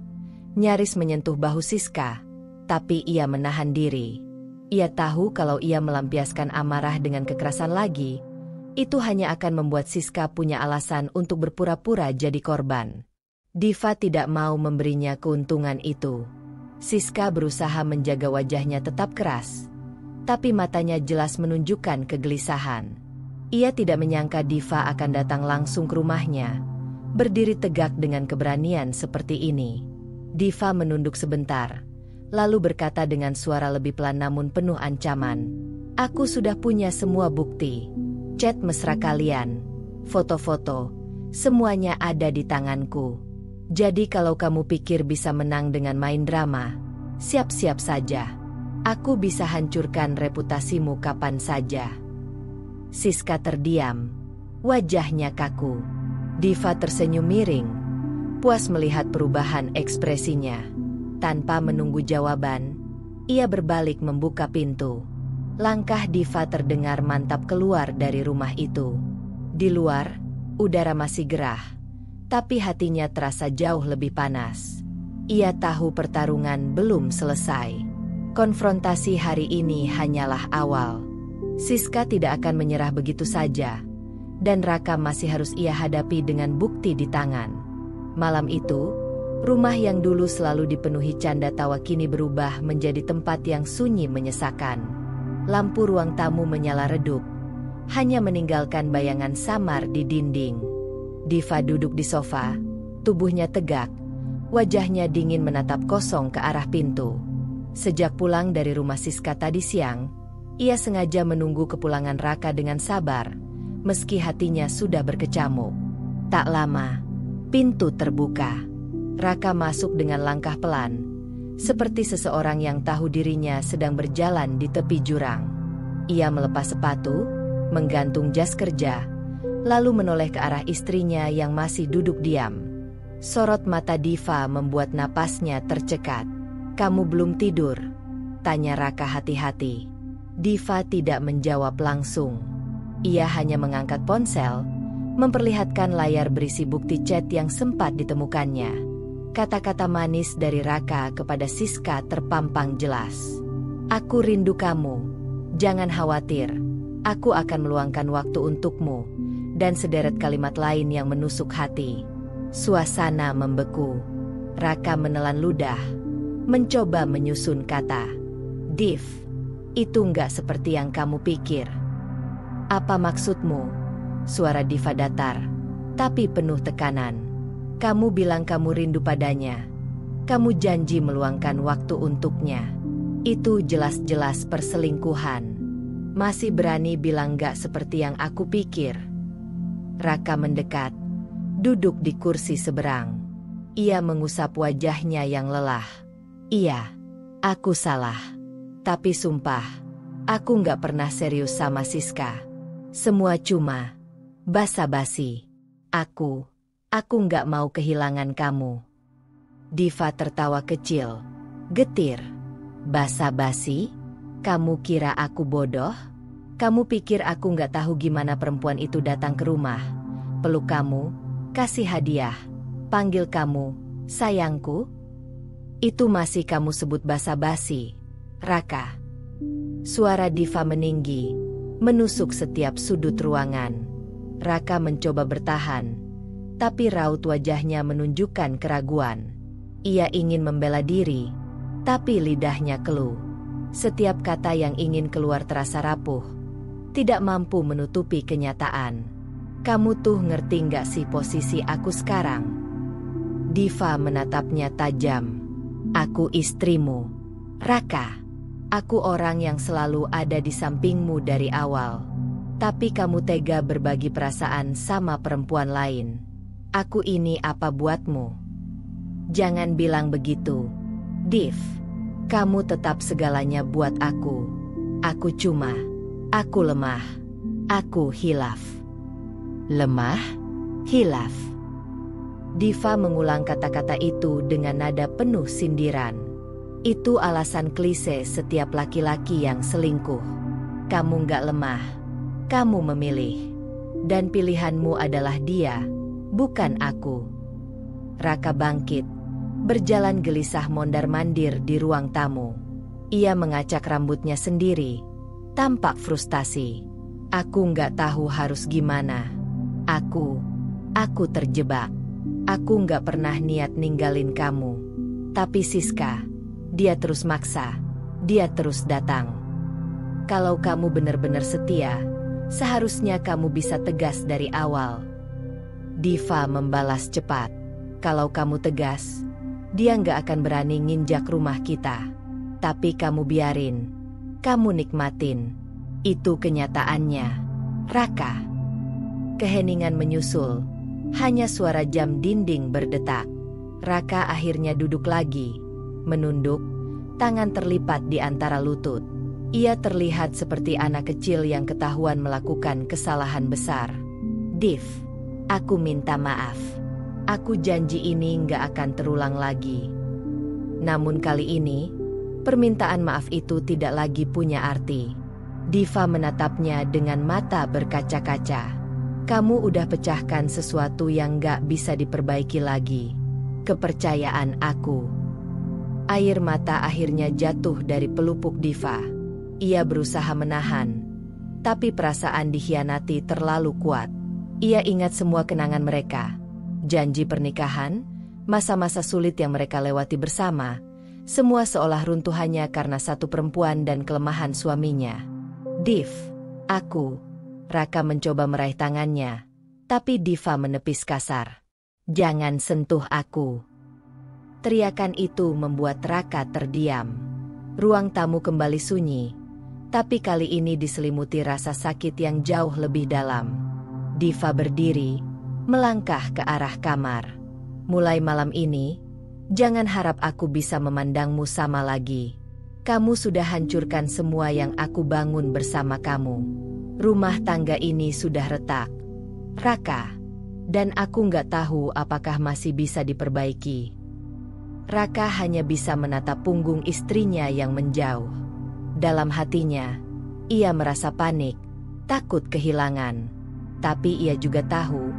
S1: nyaris menyentuh bahu Siska, tapi ia menahan diri. Ia tahu kalau ia melampiaskan amarah dengan kekerasan lagi, itu hanya akan membuat Siska punya alasan untuk berpura-pura jadi korban. Diva tidak mau memberinya keuntungan itu. Siska berusaha menjaga wajahnya tetap keras, tapi matanya jelas menunjukkan kegelisahan. Ia tidak menyangka Diva akan datang langsung ke rumahnya, berdiri tegak dengan keberanian seperti ini. Diva menunduk sebentar, lalu berkata dengan suara lebih pelan namun penuh ancaman, "Aku sudah punya semua bukti. Chat mesra kalian, foto-foto, semuanya ada di tanganku. Jadi kalau kamu pikir bisa menang dengan main drama, siap-siap saja. Aku bisa hancurkan reputasimu kapan saja." Siska terdiam, wajahnya kaku. Diva tersenyum miring, puas melihat perubahan ekspresinya. Tanpa menunggu jawaban, ia berbalik membuka pintu. Langkah Diva terdengar mantap keluar dari rumah itu. Di luar, udara masih gerah, tapi hatinya terasa jauh lebih panas. Ia tahu pertarungan belum selesai. Konfrontasi hari ini hanyalah awal. Siska tidak akan menyerah begitu saja. dan Raka masih harus ia hadapi dengan bukti di tangan. Malam itu, rumah yang dulu selalu dipenuhi canda tawa kini berubah menjadi tempat yang sunyi menyesakan. Lampu ruang tamu menyala redup, hanya meninggalkan bayangan samar di dinding. Diva duduk di sofa, tubuhnya tegak, wajahnya dingin menatap kosong ke arah pintu. Sejak pulang dari rumah Siska tadi siang, ia sengaja menunggu kepulangan Raka dengan sabar, meski hatinya sudah berkecamuk. Tak lama, pintu terbuka. Raka masuk dengan langkah pelan, seperti seseorang yang tahu dirinya sedang berjalan di tepi jurang. Ia melepas sepatu, menggantung jas kerja, lalu menoleh ke arah istrinya yang masih duduk diam. Sorot mata Diva membuat napasnya tercekat. "Kamu belum tidur?" tanya Raka hati-hati. Diva tidak menjawab langsung. Ia hanya mengangkat ponsel, memperlihatkan layar berisi bukti chat yang sempat ditemukannya. Kata-kata manis dari Raka kepada Siska terpampang jelas. "Aku rindu kamu. Jangan khawatir. Aku akan meluangkan waktu untukmu." Dan sederet kalimat lain yang menusuk hati. Suasana membeku. Raka menelan ludah, mencoba menyusun kata. "Div, itu nggak seperti yang kamu pikir." "Apa maksudmu?" Suara Diva datar, tapi penuh tekanan. "Kamu bilang kamu rindu padanya. Kamu janji meluangkan waktu untuknya. Itu jelas-jelas perselingkuhan. Masih berani bilang nggak seperti yang aku pikir." Raka mendekat, duduk di kursi seberang. Ia mengusap wajahnya yang lelah. "Iya, aku salah. Tapi sumpah, aku nggak pernah serius sama Siska. Semua cuma basa-basi. Aku nggak mau kehilangan kamu." Diva tertawa kecil, getir. "Basa-basi? Kamu kira aku bodoh? Kamu pikir aku nggak tahu gimana perempuan itu datang ke rumah, peluk kamu, kasih hadiah, panggil kamu sayangku? Itu masih kamu sebut basa-basi, Raka?" Suara Diva meninggi, menusuk setiap sudut ruangan. Raka mencoba bertahan, tapi raut wajahnya menunjukkan keraguan. Ia ingin membela diri, tapi lidahnya keluh. Setiap kata yang ingin keluar terasa rapuh, tidak mampu menutupi kenyataan. "Kamu tuh ngerti nggak sih posisi aku sekarang?" Diva menatapnya tajam. "Aku istrimu, Raka. Aku orang yang selalu ada di sampingmu dari awal. Tapi kamu tega berbagi perasaan sama perempuan lain. Aku ini apa buatmu?" "Jangan bilang begitu, Div. Kamu tetap segalanya buat aku. Aku lemah. Aku hilaf." "Lemah? Hilaf?" Diva mengulang kata-kata itu dengan nada penuh sindiran. "Itu alasan klise setiap laki-laki yang selingkuh. Kamu nggak lemah. Kamu memilih. Dan pilihanmu adalah dia, bukan aku." Raka bangkit, berjalan gelisah mondar-mandir di ruang tamu. Ia mengacak rambutnya sendiri, tampak frustasi. "Aku nggak tahu harus gimana. Aku terjebak. Aku nggak pernah niat ninggalin kamu. Tapi Siska, dia terus maksa, dia terus datang. Kalau kamu benar-benar setia, seharusnya kamu bisa tegas dari awal." Diva membalas cepat. "Kalau kamu tegas, dia nggak akan berani nginjak rumah kita. Tapi kamu biarin, kamu nikmatin. Itu kenyataannya, Raka." Keheningan menyusul, hanya suara jam dinding berdetak. Raka akhirnya duduk lagi, menunduk, tangan terlipat di antara lutut. Ia terlihat seperti anak kecil yang ketahuan melakukan kesalahan besar. "Div, aku minta maaf. Aku janji ini nggak akan terulang lagi." Namun kali ini, permintaan maaf itu tidak lagi punya arti. Diva menatapnya dengan mata berkaca-kaca. "Kamu udah pecahkan sesuatu yang nggak bisa diperbaiki lagi. Kepercayaan aku." Air mata akhirnya jatuh dari pelupuk Diva. Ia berusaha menahan, tapi perasaan dikhianati terlalu kuat. Ia ingat semua kenangan mereka, janji pernikahan, masa-masa sulit yang mereka lewati bersama, semua seolah runtuh hanya karena satu perempuan dan kelemahan suaminya. Div, aku. Raka mencoba meraih tangannya, tapi Diva menepis kasar. Jangan sentuh aku. Teriakan itu membuat Raka terdiam. Ruang tamu kembali sunyi, tapi kali ini diselimuti rasa sakit yang jauh lebih dalam. Diva berdiri, melangkah ke arah kamar. Mulai malam ini, jangan harap aku bisa memandangmu sama lagi. Kamu sudah hancurkan semua yang aku bangun bersama kamu. Rumah tangga ini sudah retak, Raka. Dan aku nggak tahu apakah masih bisa diperbaiki. Raka hanya bisa menatap punggung istrinya yang menjauh. Dalam hatinya, ia merasa panik, takut kehilangan. Tapi ia juga tahu,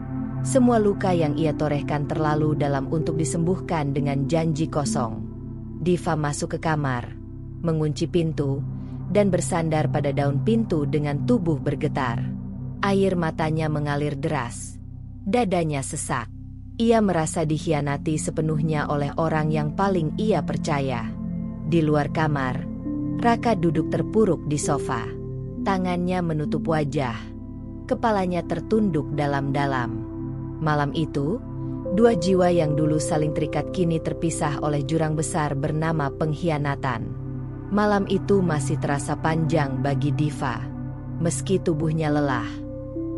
S1: semua luka yang ia torehkan terlalu dalam untuk disembuhkan dengan janji kosong. Diva masuk ke kamar, mengunci pintu, dan bersandar pada daun pintu dengan tubuh bergetar. Air matanya mengalir deras. Dadanya sesak. Ia merasa dikhianati sepenuhnya oleh orang yang paling ia percaya. Di luar kamar, Raka duduk terpuruk di sofa. Tangannya menutup wajah. Kepalanya tertunduk dalam-dalam. Malam itu, dua jiwa yang dulu saling terikat kini terpisah oleh jurang besar bernama pengkhianatan. Malam itu masih terasa panjang bagi Diva. Meski tubuhnya lelah,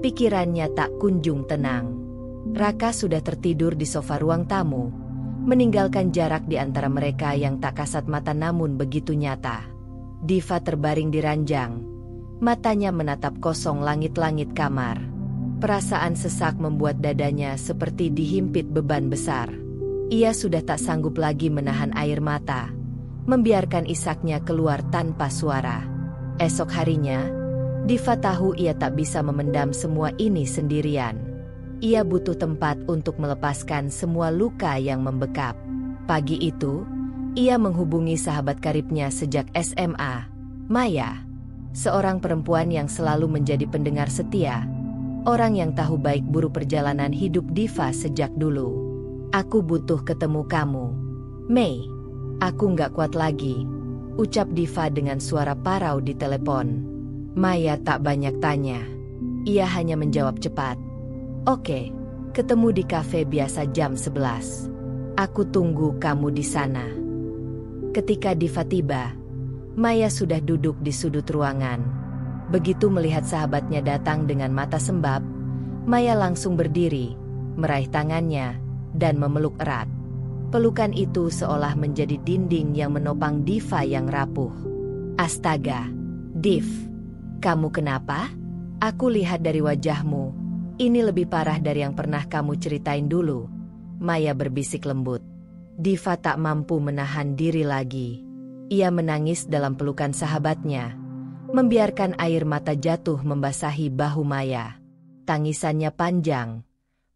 S1: pikirannya tak kunjung tenang. Raka sudah tertidur di sofa ruang tamu, meninggalkan jarak di antara mereka yang tak kasat mata namun begitu nyata. Diva terbaring di ranjang, matanya menatap kosong langit-langit kamar. Perasaan sesak membuat dadanya seperti dihimpit beban besar. Ia sudah tak sanggup lagi menahan air mata, membiarkan isaknya keluar tanpa suara. Esok harinya, Diva tahu ia tak bisa memendam semua ini sendirian. Ia butuh tempat untuk melepaskan semua luka yang membekap. Pagi itu, ia menghubungi sahabat karibnya sejak SMA, Maya. Seorang perempuan yang selalu menjadi pendengar setia. Orang yang tahu baik buruk perjalanan hidup Diva sejak dulu. Aku butuh ketemu kamu, Mei. Aku nggak kuat lagi, ucap Diva dengan suara parau di telepon. Maya tak banyak tanya. Ia hanya menjawab cepat. Oke, ketemu di kafe biasa jam 11. Aku tunggu kamu di sana. Ketika Diva tiba, Maya sudah duduk di sudut ruangan. Begitu melihat sahabatnya datang dengan mata sembab, Maya langsung berdiri, meraih tangannya, dan memeluk erat. Pelukan itu seolah menjadi dinding yang menopang Diva yang rapuh. Astaga, Div, kamu kenapa? Aku lihat dari wajahmu, ini lebih parah dari yang pernah kamu ceritain dulu. Maya berbisik lembut. Diva tak mampu menahan diri lagi. Ia menangis dalam pelukan sahabatnya, membiarkan air mata jatuh membasahi bahu Maya. Tangisannya panjang,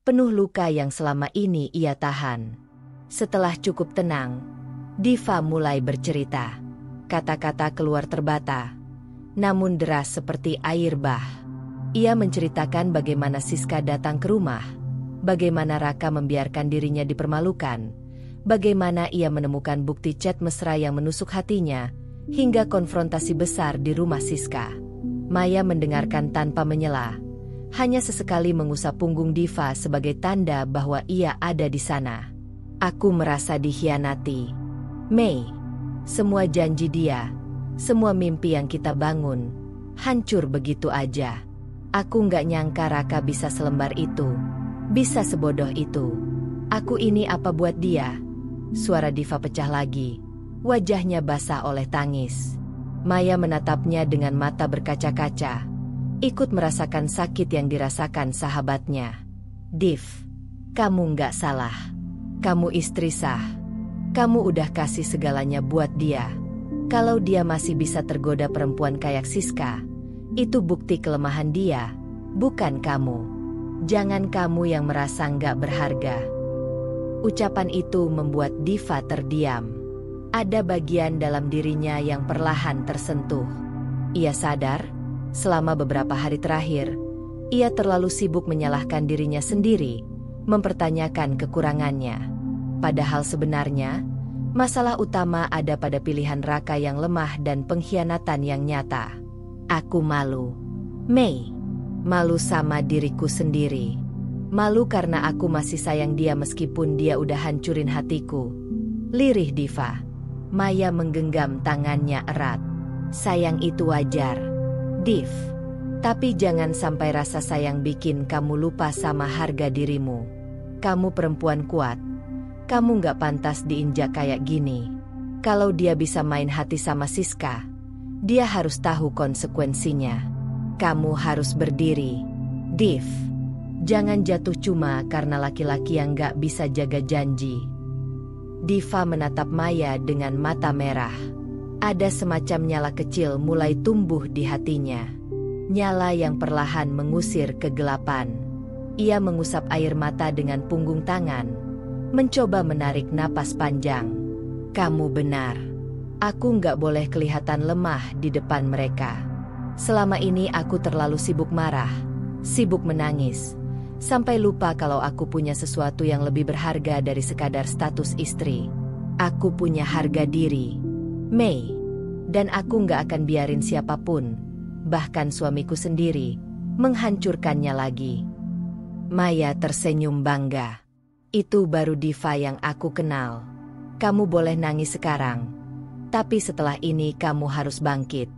S1: penuh luka yang selama ini ia tahan. Setelah cukup tenang, Diva mulai bercerita. Kata-kata keluar terbata, namun deras seperti air bah. Ia menceritakan bagaimana Siska datang ke rumah, bagaimana Raka membiarkan dirinya dipermalukan, bagaimana ia menemukan bukti chat mesra yang menusuk hatinya, hingga konfrontasi besar di rumah Siska. Maya mendengarkan tanpa menyela, hanya sesekali mengusap punggung Diva sebagai tanda bahwa ia ada di sana. Aku merasa dikhianati, Mei. Semua janji dia, semua mimpi yang kita bangun, hancur begitu aja. Aku nggak nyangka Raka bisa selembar itu, bisa sebodoh itu. Aku ini apa buat dia? Suara Diva pecah lagi, wajahnya basah oleh tangis. Maya menatapnya dengan mata berkaca-kaca, ikut merasakan sakit yang dirasakan sahabatnya. Div, kamu nggak salah. Kamu istri sah. Kamu udah kasih segalanya buat dia. Kalau dia masih bisa tergoda perempuan kayak Siska, itu bukti kelemahan dia, bukan kamu. Jangan kamu yang merasa nggak berharga. Ucapan itu membuat Diva terdiam. Ada bagian dalam dirinya yang perlahan tersentuh. Ia sadar, selama beberapa hari terakhir, Ia terlalu sibuk menyalahkan dirinya sendiri, mempertanyakan kekurangannya. Padahal sebenarnya, masalah utama ada pada pilihan Raka yang lemah dan pengkhianatan yang nyata. Aku malu. Mei. Malu sama diriku sendiri. Malu karena aku masih sayang dia meskipun dia udah hancurin hatiku. Lirih Diva. Maya menggenggam tangannya erat. Sayang itu wajar, Div. Tapi jangan sampai rasa sayang bikin kamu lupa sama harga dirimu. Kamu perempuan kuat. Kamu gak pantas diinjak kayak gini. Kalau dia bisa main hati sama Siska, dia harus tahu konsekuensinya. Kamu harus berdiri, Div. Jangan jatuh cuma karena laki-laki yang gak bisa jaga janji. Diva menatap Maya dengan mata merah. Ada semacam nyala kecil mulai tumbuh di hatinya. Nyala yang perlahan mengusir kegelapan. Ia mengusap air mata dengan punggung tangan, mencoba menarik napas panjang. Kamu benar. Aku nggak boleh kelihatan lemah di depan mereka. Selama ini aku terlalu sibuk marah, sibuk menangis, sampai lupa kalau aku punya sesuatu yang lebih berharga dari sekadar status istri. Aku punya harga diri, Mei. Dan aku nggak akan biarin siapapun, bahkan suamiku sendiri, menghancurkannya lagi. Maya tersenyum bangga. Itu baru Diva yang aku kenal. Kamu boleh nangis sekarang, tapi setelah ini kamu harus bangkit.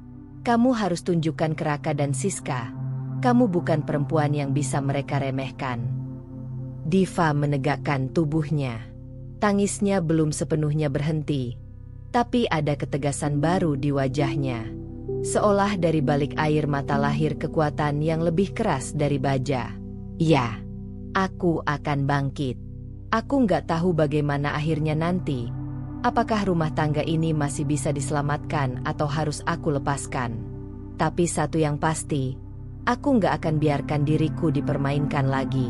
S1: Kamu harus tunjukkan ke Raka dan Siska, kamu bukan perempuan yang bisa mereka remehkan. Diva menegakkan tubuhnya. Tangisnya belum sepenuhnya berhenti, tapi ada ketegasan baru di wajahnya. Seolah dari balik air mata lahir kekuatan yang lebih keras dari baja. Ya, aku akan bangkit. Aku nggak tahu bagaimana akhirnya nanti. Apakah rumah tangga ini masih bisa diselamatkan atau harus aku lepaskan? Tapi satu yang pasti, aku nggak akan biarkan diriku dipermainkan lagi.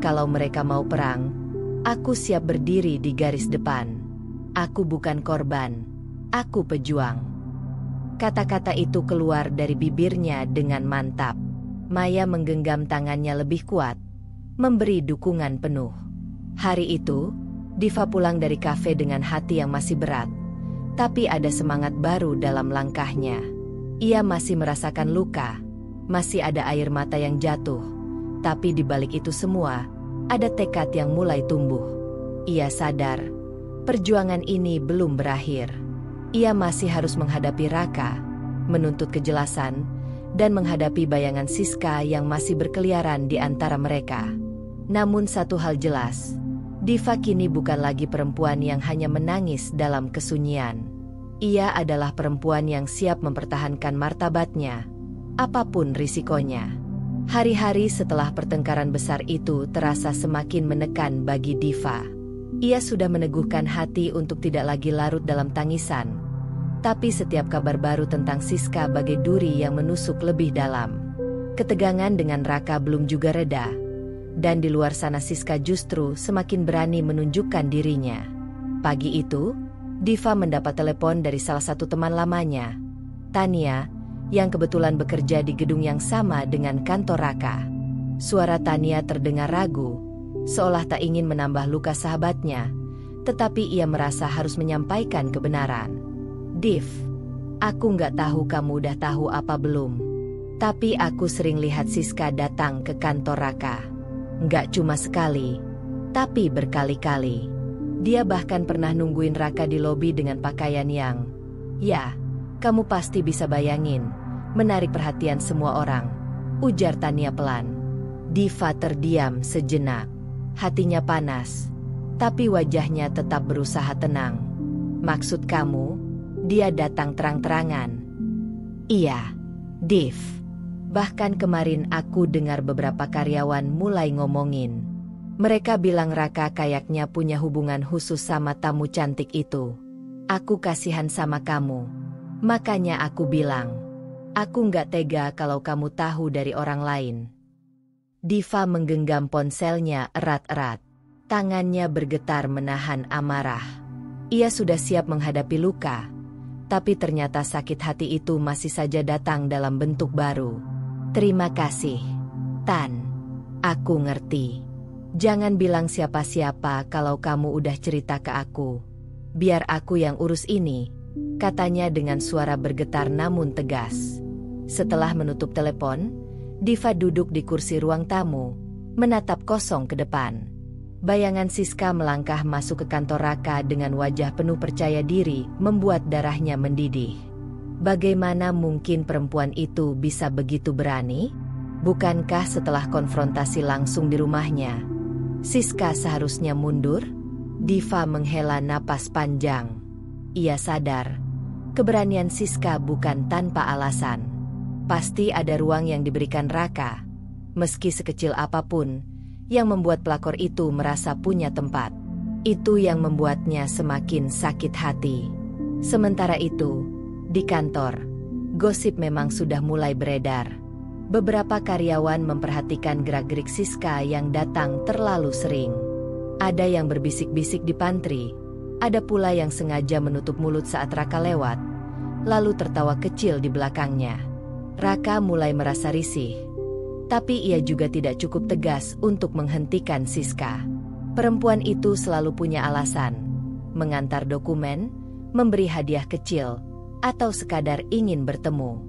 S1: Kalau mereka mau perang, aku siap berdiri di garis depan. Aku bukan korban, aku pejuang. Kata-kata itu keluar dari bibirnya dengan mantap. Maya menggenggam tangannya lebih kuat, memberi dukungan penuh. Hari itu, Diva pulang dari kafe dengan hati yang masih berat, tapi ada semangat baru dalam langkahnya. Ia masih merasakan luka, masih ada air mata yang jatuh, tapi di balik itu semua, ada tekad yang mulai tumbuh. Ia sadar, perjuangan ini belum berakhir. Ia masih harus menghadapi Raka, menuntut kejelasan, dan menghadapi bayangan Siska yang masih berkeliaran di antara mereka. Namun satu hal jelas, Diva kini bukan lagi perempuan yang hanya menangis dalam kesunyian. Ia adalah perempuan yang siap mempertahankan martabatnya, apapun risikonya. Hari-hari setelah pertengkaran besar itu terasa semakin menekan bagi Diva. Ia sudah meneguhkan hati untuk tidak lagi larut dalam tangisan. Tapi setiap kabar baru tentang Siska bagai duri yang menusuk lebih dalam. Ketegangan dengan Raka belum juga reda. Dan di luar sana Siska justru semakin berani menunjukkan dirinya. Pagi itu, Diva mendapat telepon dari salah satu teman lamanya, Tania, yang kebetulan bekerja di gedung yang sama dengan kantor Raka. Suara Tania terdengar ragu, seolah tak ingin menambah luka sahabatnya, tetapi ia merasa harus menyampaikan kebenaran. Div, aku nggak tahu kamu udah tahu apa belum, tapi aku sering lihat Siska datang ke kantor Raka. Nggak cuma sekali, tapi berkali-kali. Dia bahkan pernah nungguin Raka di lobi dengan pakaian yang, ya, kamu pasti bisa bayangin, menarik perhatian semua orang, ujar Tania pelan. Diva terdiam sejenak, hatinya panas, tapi wajahnya tetap berusaha tenang. Maksud kamu, dia datang terang-terangan? Iya, Div. Bahkan kemarin aku dengar beberapa karyawan mulai ngomongin. Mereka bilang Raka kayaknya punya hubungan khusus sama tamu cantik itu. Aku kasihan sama kamu. Makanya aku bilang, aku nggak tega kalau kamu tahu dari orang lain. Diva menggenggam ponselnya erat-erat. Tangannya bergetar menahan amarah. Ia sudah siap menghadapi luka. Tapi ternyata sakit hati itu masih saja datang dalam bentuk baru. Terima kasih. Tan, aku ngerti. Jangan bilang siapa-siapa kalau kamu udah cerita ke aku. Biar aku yang urus ini, katanya dengan suara bergetar namun tegas. Setelah menutup telepon, Diva duduk di kursi ruang tamu, menatap kosong ke depan. Bayangan Siska melangkah masuk ke kantor Raka dengan wajah penuh percaya diri, membuat darahnya mendidih. Bagaimana mungkin perempuan itu bisa begitu berani? Bukankah setelah konfrontasi langsung di rumahnya, Siska seharusnya mundur? Diva menghela napas panjang. Ia sadar, keberanian Siska bukan tanpa alasan. Pasti ada ruang yang diberikan Raka, meski sekecil apapun, yang membuat pelakor itu merasa punya tempat. Itu yang membuatnya semakin sakit hati. Sementara itu, di kantor, gosip memang sudah mulai beredar. Beberapa karyawan memperhatikan gerak-gerik Siska yang datang terlalu sering. Ada yang berbisik-bisik di pantry, ada pula yang sengaja menutup mulut saat Raka lewat, lalu tertawa kecil di belakangnya. Raka mulai merasa risih, tapi ia juga tidak cukup tegas untuk menghentikan Siska. Perempuan itu selalu punya alasan, mengantar dokumen, memberi hadiah kecil, atau sekadar ingin bertemu.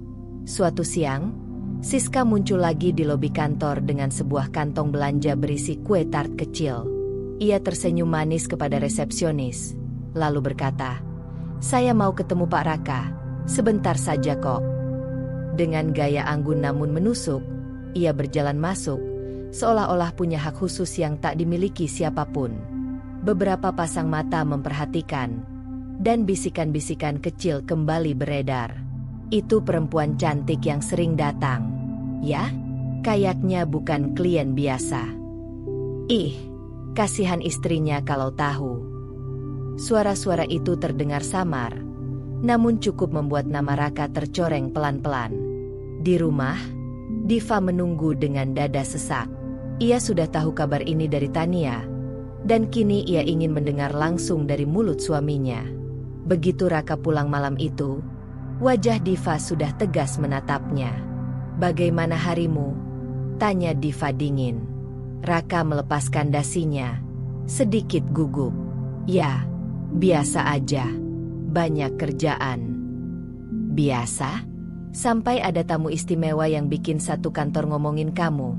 S1: Suatu siang, Siska muncul lagi di lobi kantor dengan sebuah kantong belanja berisi kue tart kecil. Ia tersenyum manis kepada resepsionis, lalu berkata, "Saya mau ketemu Pak Raka, sebentar saja kok." Dengan gaya anggun namun menusuk, ia berjalan masuk, seolah-olah punya hak khusus yang tak dimiliki siapapun. Beberapa pasang mata memperhatikan, dan bisikan-bisikan kecil kembali beredar. Itu perempuan cantik yang sering datang. Ya, kayaknya bukan klien biasa. Ih, kasihan istrinya kalau tahu. Suara-suara itu terdengar samar, namun cukup membuat nama Raka tercoreng pelan-pelan. Di rumah, Diva menunggu dengan dada sesak. Ia sudah tahu kabar ini dari Tania, dan kini ia ingin mendengar langsung dari mulut suaminya. Begitu Raka pulang malam itu, wajah Diva sudah tegas menatapnya. "Bagaimana harimu?" tanya Diva dingin. Raka melepaskan dasinya, sedikit gugup. "Ya, biasa aja. Banyak kerjaan." "Biasa? Sampai ada tamu istimewa yang bikin satu kantor ngomongin kamu."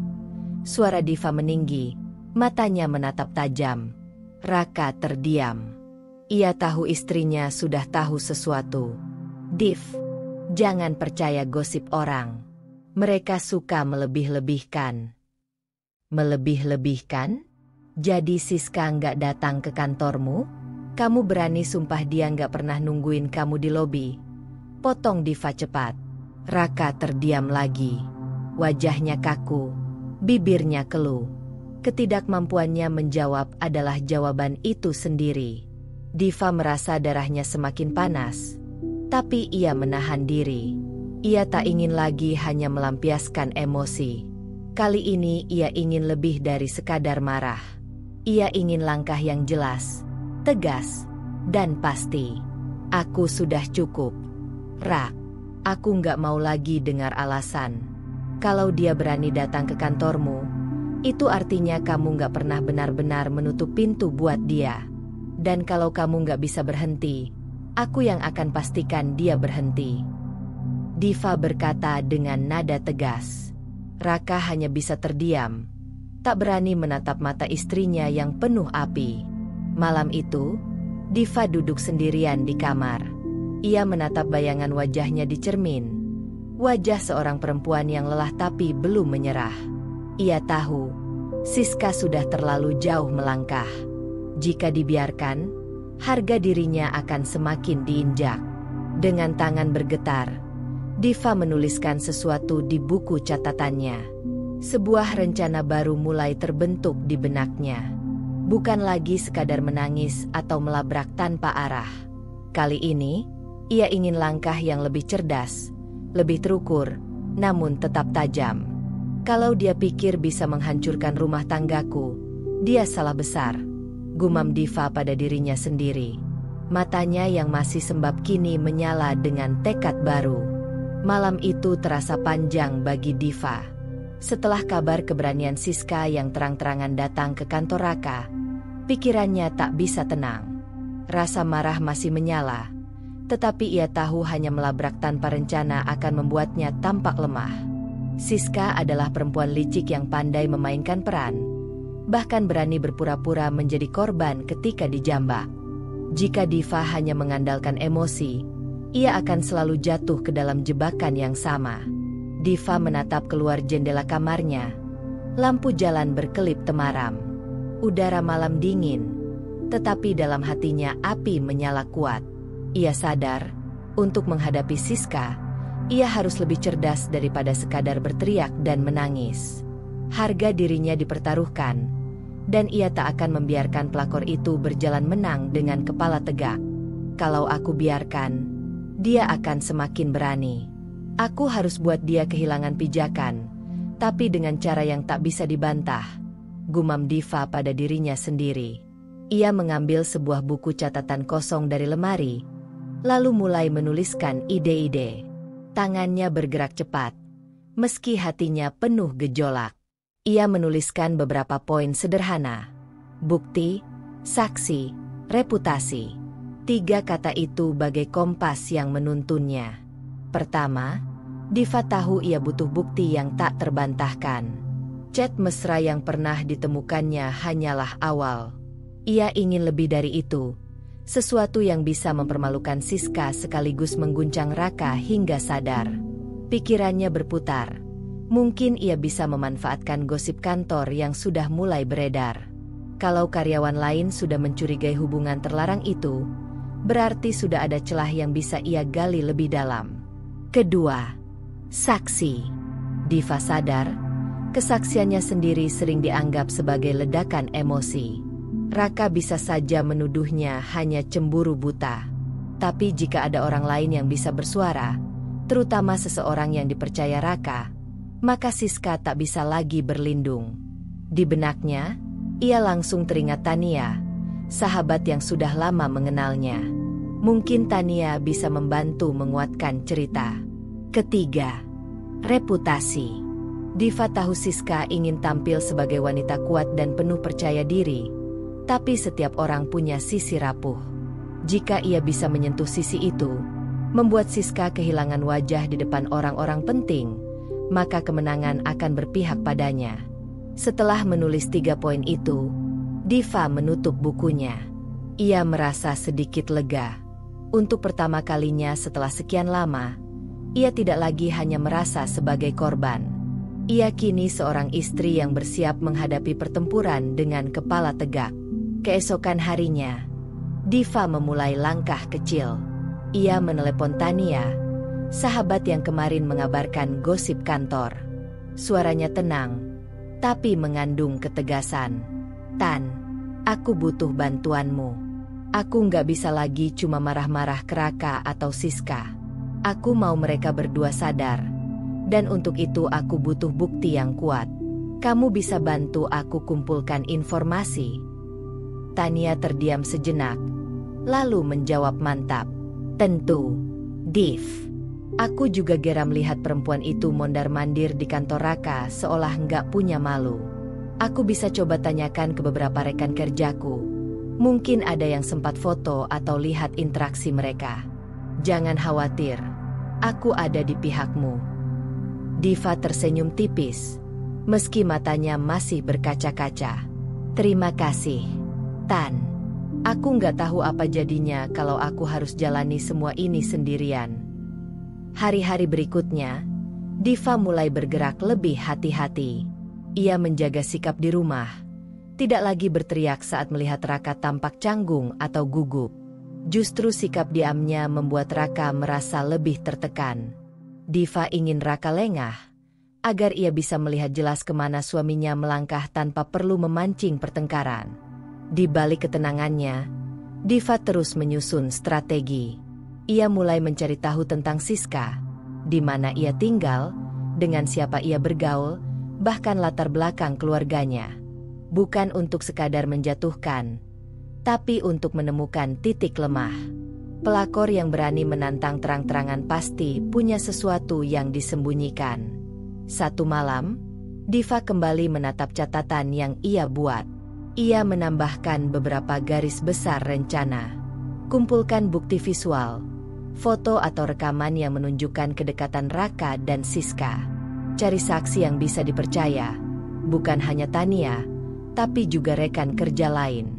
S1: Suara Diva meninggi, matanya menatap tajam. Raka terdiam. Ia tahu istrinya sudah tahu sesuatu. "Div, jangan percaya gosip orang. Mereka suka melebih-lebihkan." "Melebih-lebihkan? Jadi Siska nggak datang ke kantormu? Kamu berani sumpah dia nggak pernah nungguin kamu di lobi?" Potong Diva cepat. Raka terdiam lagi. Wajahnya kaku, bibirnya keluh. Ketidakmampuannya menjawab adalah jawaban itu sendiri. Diva merasa darahnya semakin panas, tapi ia menahan diri. Ia tak ingin lagi hanya melampiaskan emosi. Kali ini ia ingin lebih dari sekadar marah. Ia ingin langkah yang jelas, tegas, dan pasti. "Aku sudah cukup, Rak. Aku nggak mau lagi dengar alasan. Kalau dia berani datang ke kantormu, itu artinya kamu nggak pernah benar-benar menutup pintu buat dia. Dan kalau kamu nggak bisa berhenti, aku yang akan pastikan dia berhenti." Diva berkata dengan nada tegas. Raka hanya bisa terdiam, tak berani menatap mata istrinya yang penuh api. Malam itu, Diva duduk sendirian di kamar. Ia menatap bayangan wajahnya di cermin. Wajah seorang perempuan yang lelah tapi belum menyerah. Ia tahu, Siska sudah terlalu jauh melangkah. Jika dibiarkan, harga dirinya akan semakin diinjak. Dengan tangan bergetar, Diva menuliskan sesuatu di buku catatannya. Sebuah rencana baru mulai terbentuk di benaknya. Bukan lagi sekadar menangis atau melabrak tanpa arah. Kali ini, ia ingin langkah yang lebih cerdas, lebih terukur, namun tetap tajam. Kalau dia pikir bisa menghancurkan rumah tanggaku, dia salah besar. Gumam Diva pada dirinya sendiri. Matanya yang masih sembab kini menyala dengan tekad baru. Malam itu terasa panjang bagi Diva. Setelah kabar keberanian Siska yang terang-terangan datang ke kantor Raka, pikirannya tak bisa tenang. Rasa marah masih menyala, tetapi ia tahu hanya melabrak tanpa rencana akan membuatnya tampak lemah. Siska adalah perempuan licik yang pandai memainkan peran, bahkan berani berpura-pura menjadi korban ketika dijambak. Jika Diva hanya mengandalkan emosi, ia akan selalu jatuh ke dalam jebakan yang sama. Diva menatap keluar jendela kamarnya. Lampu jalan berkelip temaram. Udara malam dingin, tetapi dalam hatinya api menyala kuat. Ia sadar, untuk menghadapi Siska, ia harus lebih cerdas daripada sekadar berteriak dan menangis. Harga dirinya dipertaruhkan, dan ia tak akan membiarkan pelakor itu berjalan menang dengan kepala tegak. Kalau aku biarkan, dia akan semakin berani. Aku harus buat dia kehilangan pijakan, tapi dengan cara yang tak bisa dibantah, gumam Diva pada dirinya sendiri. Ia mengambil sebuah buku catatan kosong dari lemari, lalu mulai menuliskan ide-ide. Tangannya bergerak cepat, meski hatinya penuh gejolak. Ia menuliskan beberapa poin sederhana. Bukti, saksi, reputasi. 3 kata itu bagai kompas yang menuntunnya. Pertama, Diva tahu ia butuh bukti yang tak terbantahkan. Chat mesra yang pernah ditemukannya hanyalah awal. Ia ingin lebih dari itu, sesuatu yang bisa mempermalukan Siska sekaligus mengguncang Raka hingga sadar. Pikirannya berputar. Mungkin ia bisa memanfaatkan gosip kantor yang sudah mulai beredar. Kalau karyawan lain sudah mencurigai hubungan terlarang itu, berarti sudah ada celah yang bisa ia gali lebih dalam. Kedua, saksi. Diva sadar, kesaksiannya sendiri sering dianggap sebagai ledakan emosi. Raka bisa saja menuduhnya hanya cemburu buta. Tapi jika ada orang lain yang bisa bersuara, terutama seseorang yang dipercaya Raka, maka Siska tak bisa lagi berlindung. Di benaknya, ia langsung teringat Tania, sahabat yang sudah lama mengenalnya. Mungkin Tania bisa membantu menguatkan cerita. Ketiga, reputasi. Diva tahu Siska ingin tampil sebagai wanita kuat dan penuh percaya diri, tapi setiap orang punya sisi rapuh. Jika ia bisa menyentuh sisi itu, membuat Siska kehilangan wajah di depan orang-orang penting, maka kemenangan akan berpihak padanya. Setelah menulis 3 poin itu, Diva menutup bukunya. Ia merasa sedikit lega. Untuk pertama kalinya setelah sekian lama, ia tidak lagi hanya merasa sebagai korban. Ia kini seorang istri yang bersiap menghadapi pertempuran dengan kepala tegak. Keesokan harinya, Diva memulai langkah kecil. Ia menelepon Tania, sahabat yang kemarin mengabarkan gosip kantor. Suaranya tenang, tapi mengandung ketegasan. "Tan, aku butuh bantuanmu. Aku nggak bisa lagi cuma marah-marah ke Raka atau Siska. Aku mau mereka berdua sadar. Dan untuk itu aku butuh bukti yang kuat. Kamu bisa bantu aku kumpulkan informasi?" Tania terdiam sejenak, lalu menjawab mantap. "Tentu, Div. Aku juga geram lihat perempuan itu mondar-mandir di kantor Raka seolah nggak punya malu. Aku bisa coba tanyakan ke beberapa rekan kerjaku. Mungkin ada yang sempat foto atau lihat interaksi mereka. Jangan khawatir, aku ada di pihakmu." Diva tersenyum tipis, meski matanya masih berkaca-kaca. "Terima kasih, Tan. Aku nggak tahu apa jadinya kalau aku harus jalani semua ini sendirian." Hari-hari berikutnya, Diva mulai bergerak lebih hati-hati. Ia menjaga sikap di rumah, tidak lagi berteriak saat melihat Raka tampak canggung atau gugup. Justru sikap diamnya membuat Raka merasa lebih tertekan. Diva ingin Raka lengah, agar ia bisa melihat jelas kemana suaminya melangkah tanpa perlu memancing pertengkaran. Di balik ketenangannya, Diva terus menyusun strategi. Ia mulai mencari tahu tentang Siska, di mana ia tinggal, dengan siapa ia bergaul, bahkan latar belakang keluarganya. Bukan untuk sekadar menjatuhkan, tapi untuk menemukan titik lemah. Pelakor yang berani menantang terang-terangan pasti punya sesuatu yang disembunyikan. Satu malam, Diva kembali menatap catatan yang ia buat. Ia menambahkan beberapa garis besar rencana. Kumpulkan bukti visual, foto atau rekaman yang menunjukkan kedekatan Raka dan Siska. Cari saksi yang bisa dipercaya, bukan hanya Tania, tapi juga rekan kerja lain.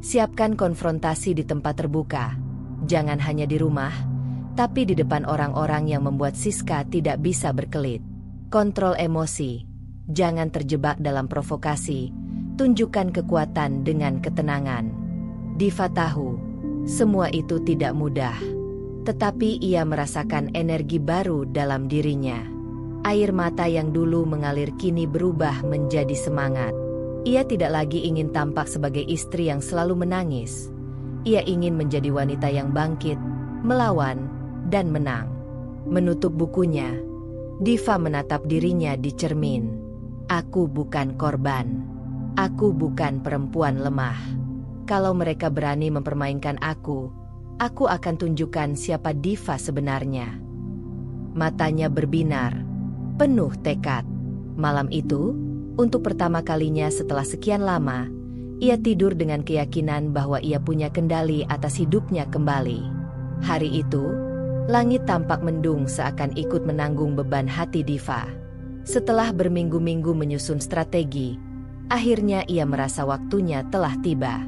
S1: Siapkan konfrontasi di tempat terbuka, jangan hanya di rumah, tapi di depan orang-orang yang membuat Siska tidak bisa berkelit. Kontrol emosi, jangan terjebak dalam provokasi. Tunjukkan kekuatan dengan ketenangan. Diva tahu, semua itu tidak mudah. Tetapi ia merasakan energi baru dalam dirinya. Air mata yang dulu mengalir kini berubah menjadi semangat. Ia tidak lagi ingin tampak sebagai istri yang selalu menangis. Ia ingin menjadi wanita yang bangkit, melawan, dan menang. Menutup bukunya, Diva menatap dirinya di cermin. Aku bukan korban. Aku bukan perempuan lemah. Kalau mereka berani mempermainkan aku akan tunjukkan siapa Diva sebenarnya. Matanya berbinar, penuh tekad. Malam itu, untuk pertama kalinya setelah sekian lama, ia tidur dengan keyakinan bahwa ia punya kendali atas hidupnya kembali. Hari itu, langit tampak mendung seakan ikut menanggung beban hati Diva. Setelah berminggu-minggu menyusun strategi, akhirnya ia merasa waktunya telah tiba.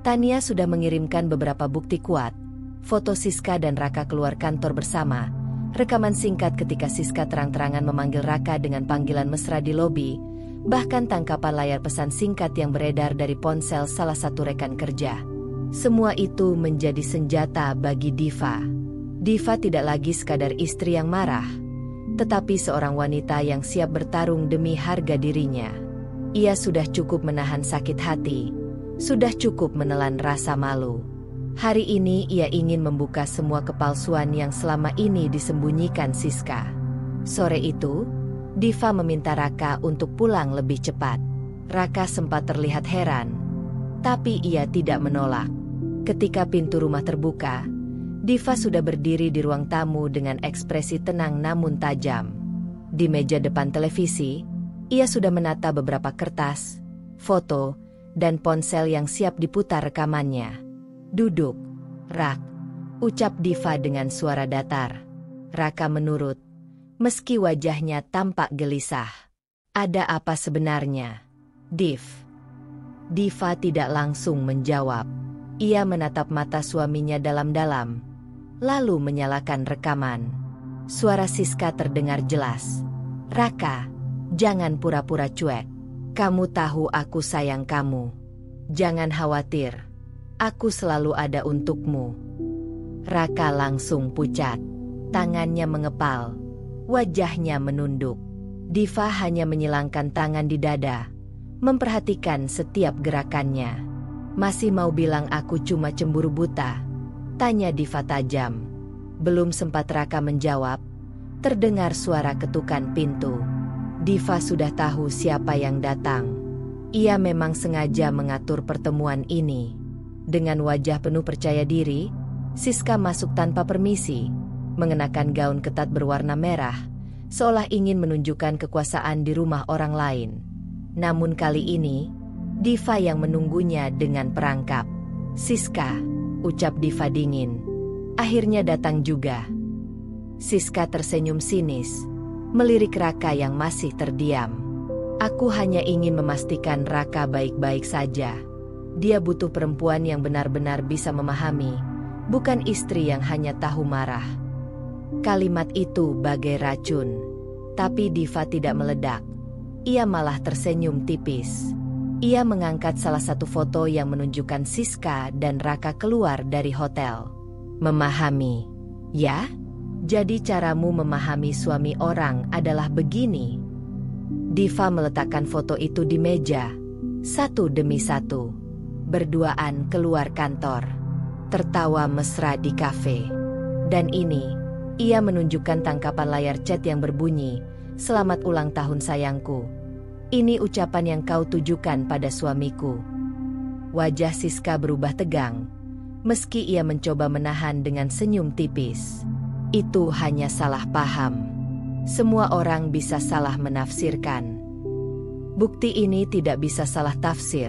S1: Tania sudah mengirimkan beberapa bukti kuat. Foto Siska dan Raka keluar kantor bersama. Rekaman singkat ketika Siska terang-terangan memanggil Raka dengan panggilan mesra di lobi. Bahkan tangkapan layar pesan singkat yang beredar dari ponsel salah satu rekan kerja. Semua itu menjadi senjata bagi Diva. Diva tidak lagi sekadar istri yang marah, tetapi seorang wanita yang siap bertarung demi harga dirinya. Ia sudah cukup menahan sakit hati, sudah cukup menelan rasa malu. Hari ini ia ingin membuka semua kepalsuan yang selama ini disembunyikan Siska. Sore itu, Diva meminta Raka untuk pulang lebih cepat. Raka sempat terlihat heran, tapi ia tidak menolak. Ketika pintu rumah terbuka, Diva sudah berdiri di ruang tamu dengan ekspresi tenang namun tajam. Di meja depan televisi, ia sudah menata beberapa kertas, foto, dan ponsel yang siap diputar rekamannya. Duduk, Rak, ucap Diva dengan suara datar. Raka menurut, meski wajahnya tampak gelisah. Ada apa sebenarnya, Div? Diva tidak langsung menjawab. Ia menatap mata suaminya dalam-dalam, lalu menyalakan rekaman. Suara Siska terdengar jelas. Raka, jangan pura-pura cuek. Kamu tahu aku sayang kamu. Jangan khawatir. Aku selalu ada untukmu. Raka langsung pucat. Tangannya mengepal. Wajahnya menunduk. Diva hanya menyilangkan tangan di dada, memperhatikan setiap gerakannya. Masih mau bilang aku cuma cemburu buta? Tanya Diva tajam. Belum sempat Raka menjawab, terdengar suara ketukan pintu. Diva sudah tahu siapa yang datang. Ia memang sengaja mengatur pertemuan ini. Dengan wajah penuh percaya diri, Siska masuk tanpa permisi, mengenakan gaun ketat berwarna merah, seolah ingin menunjukkan kekuasaan di rumah orang lain. Namun kali ini, Diva yang menunggunya dengan perangkap. Siska, ucap Diva dingin. Akhirnya datang juga. Siska tersenyum sinis, melirik Raka yang masih terdiam. Aku hanya ingin memastikan Raka baik-baik saja. Dia butuh perempuan yang benar-benar bisa memahami, bukan istri yang hanya tahu marah. Kalimat itu bagai racun. Tapi Diva tidak meledak. Ia malah tersenyum tipis. Ia mengangkat salah satu foto yang menunjukkan Siska dan Raka keluar dari hotel. Memahami, ya? Jadi caramu memahami suami orang adalah begini. Diva meletakkan foto itu di meja, satu demi satu. Berduaan keluar kantor, tertawa mesra di kafe. Dan ini, ia menunjukkan tangkapan layar chat yang berbunyi, "Selamat ulang tahun sayangku. Ini ucapan yang kau tujukan pada suamiku." Wajah Siska berubah tegang, meski ia mencoba menahan dengan senyum tipis. Itu hanya salah paham. Semua orang bisa salah menafsirkan. Bukti ini tidak bisa salah tafsir,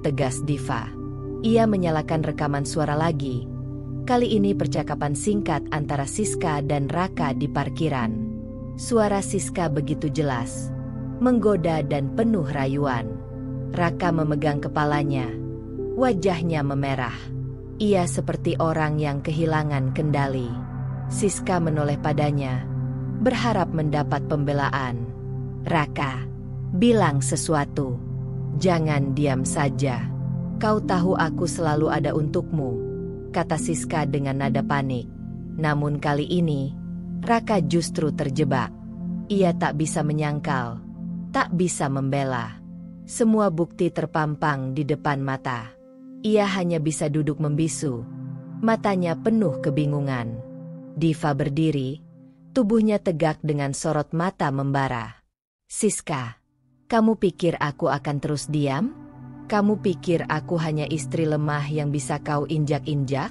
S1: tegas Diva. Ia menyalakan rekaman suara lagi. Kali ini percakapan singkat antara Siska dan Raka di parkiran. Suara Siska begitu jelas, menggoda dan penuh rayuan. Raka memegang kepalanya. Wajahnya memerah. Ia seperti orang yang kehilangan kendali. Siska menoleh padanya, berharap mendapat pembelaan. Raka, bilang sesuatu. Jangan diam saja. Kau tahu aku selalu ada untukmu, kata Siska dengan nada panik. Namun kali ini, Raka justru terjebak. Ia tak bisa menyangkal, tak bisa membela. Semua bukti terpampang di depan mata. Ia hanya bisa duduk membisu, matanya penuh kebingungan. Diva berdiri, tubuhnya tegak dengan sorot mata membara. Siska, kamu pikir aku akan terus diam? Kamu pikir aku hanya istri lemah yang bisa kau injak-injak?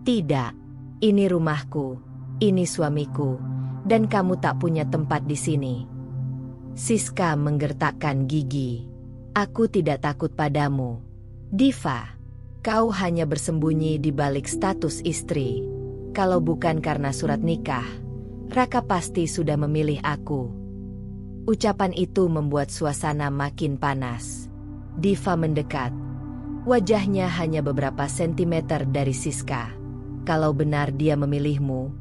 S1: Tidak, ini rumahku, ini suamiku, dan kamu tak punya tempat di sini. Siska menggertakkan gigi. Aku tidak takut padamu. Diva, kau hanya bersembunyi di balik status istri. Kalau bukan karena surat nikah, Raka pasti sudah memilih aku. Ucapan itu membuat suasana makin panas. Diva mendekat. Wajahnya hanya beberapa sentimeter dari Siska. Kalau benar dia memilihmu,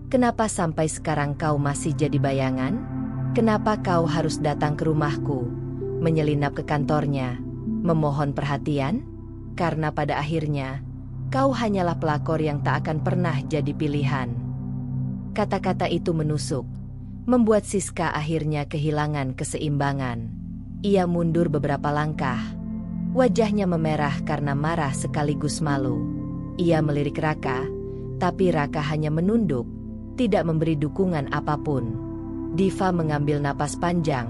S1: kenapa sampai sekarang kau masih jadi bayangan? Kenapa kau harus datang ke rumahku, menyelinap ke kantornya, memohon perhatian? Karena pada akhirnya, kau hanyalah pelakor yang tak akan pernah jadi pilihan. Kata-kata itu menusuk, membuat Siska akhirnya kehilangan keseimbangan. Ia mundur beberapa langkah. Wajahnya memerah karena marah sekaligus malu. Ia melirik Raka, tapi Raka hanya menunduk, tidak memberi dukungan apapun. Diva mengambil napas panjang,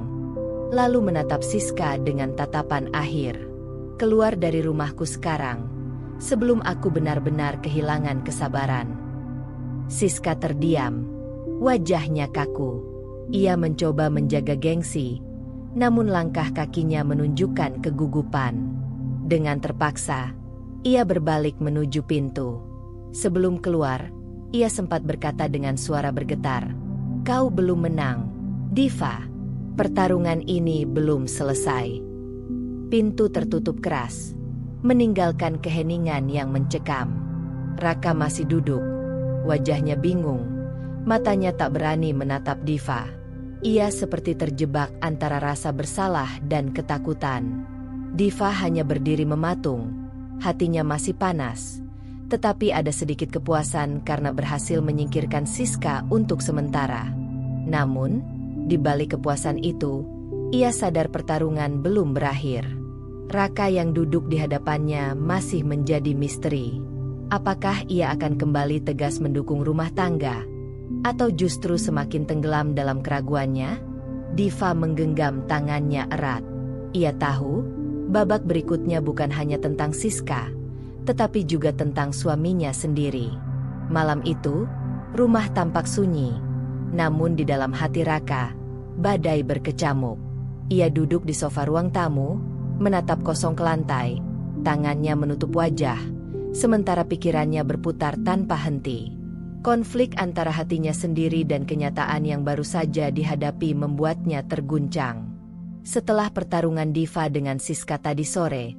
S1: lalu menatap Siska dengan tatapan akhir. Keluar dari rumahku sekarang, sebelum aku benar-benar kehilangan kesabaran. Siska terdiam, wajahnya kaku. Ia mencoba menjaga gengsi, namun langkah kakinya menunjukkan kegugupan. Dengan terpaksa, ia berbalik menuju pintu. Sebelum keluar, ia sempat berkata dengan suara bergetar, "Kau belum menang, Diva. Pertarungan ini belum selesai." Pintu tertutup keras, meninggalkan keheningan yang mencekam. Raka masih duduk, wajahnya bingung, matanya tak berani menatap Diva. Ia seperti terjebak antara rasa bersalah dan ketakutan. Diva hanya berdiri mematung, hatinya masih panas, tetapi ada sedikit kepuasan karena berhasil menyingkirkan Siska untuk sementara. Namun, di balik kepuasan itu, ia sadar pertarungan belum berakhir. Raka yang duduk di hadapannya masih menjadi misteri. Apakah ia akan kembali tegas mendukung rumah tangga? Atau justru semakin tenggelam dalam keraguannya? Diva menggenggam tangannya erat. Ia tahu, babak berikutnya bukan hanya tentang Siska, tetapi juga tentang suaminya sendiri. Malam itu, rumah tampak sunyi. Namun di dalam hati Raka, badai berkecamuk. Ia duduk di sofa ruang tamu, menatap kosong ke lantai, tangannya menutup wajah, sementara pikirannya berputar tanpa henti. Konflik antara hatinya sendiri dan kenyataan yang baru saja dihadapi membuatnya terguncang. Setelah pertarungan Diva dengan Siska tadi sore,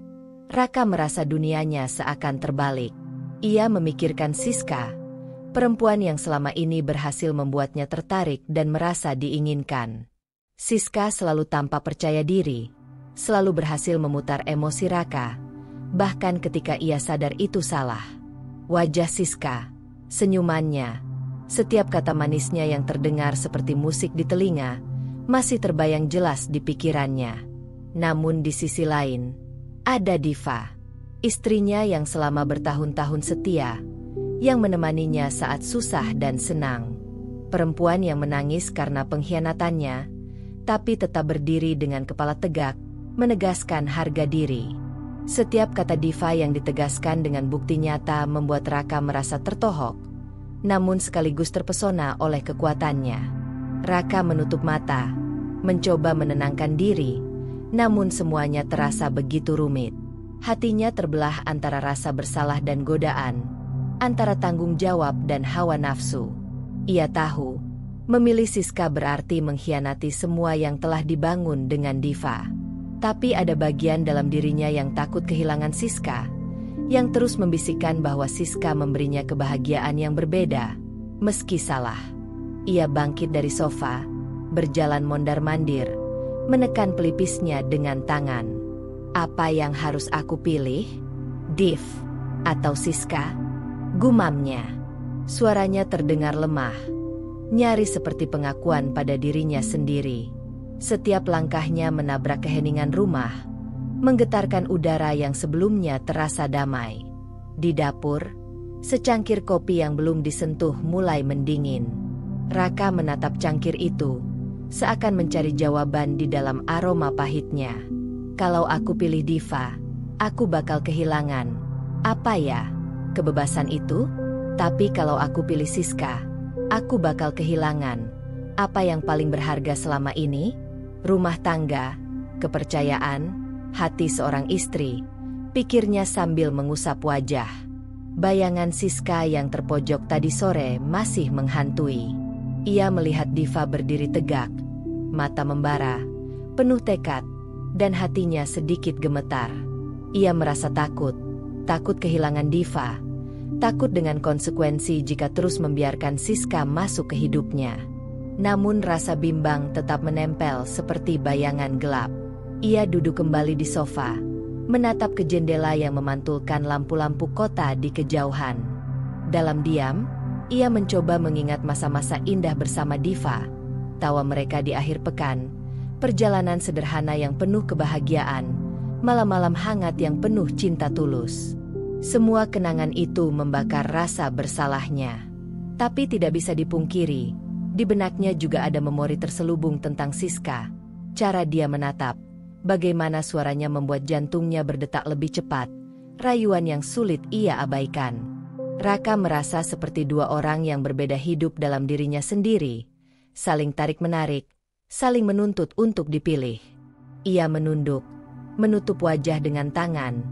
S1: Raka merasa dunianya seakan terbalik. Ia memikirkan Siska, perempuan yang selama ini berhasil membuatnya tertarik dan merasa diinginkan. Siska selalu tampak percaya diri, selalu berhasil memutar emosi Raka, bahkan ketika ia sadar itu salah. Wajah Siska, senyumannya, setiap kata manisnya yang terdengar seperti musik di telinga, masih terbayang jelas di pikirannya. Namun di sisi lain, ada Diva, istrinya yang selama bertahun-tahun setia, yang menemaninya saat susah dan senang. Perempuan yang menangis karena pengkhianatannya, tapi tetap berdiri dengan kepala tegak, menegaskan harga diri. Setiap kata Diva yang ditegaskan dengan bukti nyata membuat Raka merasa tertohok, namun sekaligus terpesona oleh kekuatannya. Raka menutup mata, mencoba menenangkan diri, Namun semuanya terasa begitu rumit. Hatinya terbelah antara rasa bersalah dan godaan, antara tanggung jawab dan hawa nafsu. Ia tahu, memilih Siska berarti mengkhianati semua yang telah dibangun dengan Diva. Tapi ada bagian dalam dirinya yang takut kehilangan Siska, yang terus membisikkan bahwa Siska memberinya kebahagiaan yang berbeda, meski salah. Ia bangkit dari sofa, berjalan mondar-mandir, menekan pelipisnya dengan tangan. Apa yang harus aku pilih? Div atau Siska? Gumamnya. Suaranya terdengar lemah, nyaris seperti pengakuan pada dirinya sendiri. Setiap langkahnya menabrak keheningan rumah, menggetarkan udara yang sebelumnya terasa damai. Di dapur, secangkir kopi yang belum disentuh mulai mendingin. Raka menatap cangkir itu, seakan mencari jawaban di dalam aroma pahitnya. Kalau aku pilih Diva, aku bakal kehilangan. Apa ya? Kebebasan itu? Tapi kalau aku pilih Siska, aku bakal kehilangan. Apa yang paling berharga selama ini? Rumah tangga, kepercayaan, hati seorang istri, pikirnya sambil mengusap wajah. Bayangan Siska yang terpojok tadi sore masih menghantui. Ia melihat Diva berdiri tegak, mata membara, penuh tekad, dan hatinya sedikit gemetar. Ia merasa takut kehilangan Diva, takut dengan konsekuensi jika terus membiarkan Siska masuk ke hidupnya. Namun rasa bimbang tetap menempel seperti bayangan gelap. Ia duduk kembali di sofa, menatap ke jendela yang memantulkan lampu-lampu kota di kejauhan. Dalam diam, ia mencoba mengingat masa-masa indah bersama Diva, tawa mereka di akhir pekan, perjalanan sederhana yang penuh kebahagiaan, malam-malam hangat yang penuh cinta tulus. Semua kenangan itu membakar rasa bersalahnya. Tapi tidak bisa dipungkiri, di benaknya juga ada memori terselubung tentang Siska. Cara dia menatap, bagaimana suaranya membuat jantungnya berdetak lebih cepat, rayuan yang sulit ia abaikan. Raka merasa seperti dua orang yang berbeda hidup dalam dirinya sendiri, saling tarik-menarik, saling menuntut untuk dipilih. Ia menunduk, menutup wajah dengan tangan,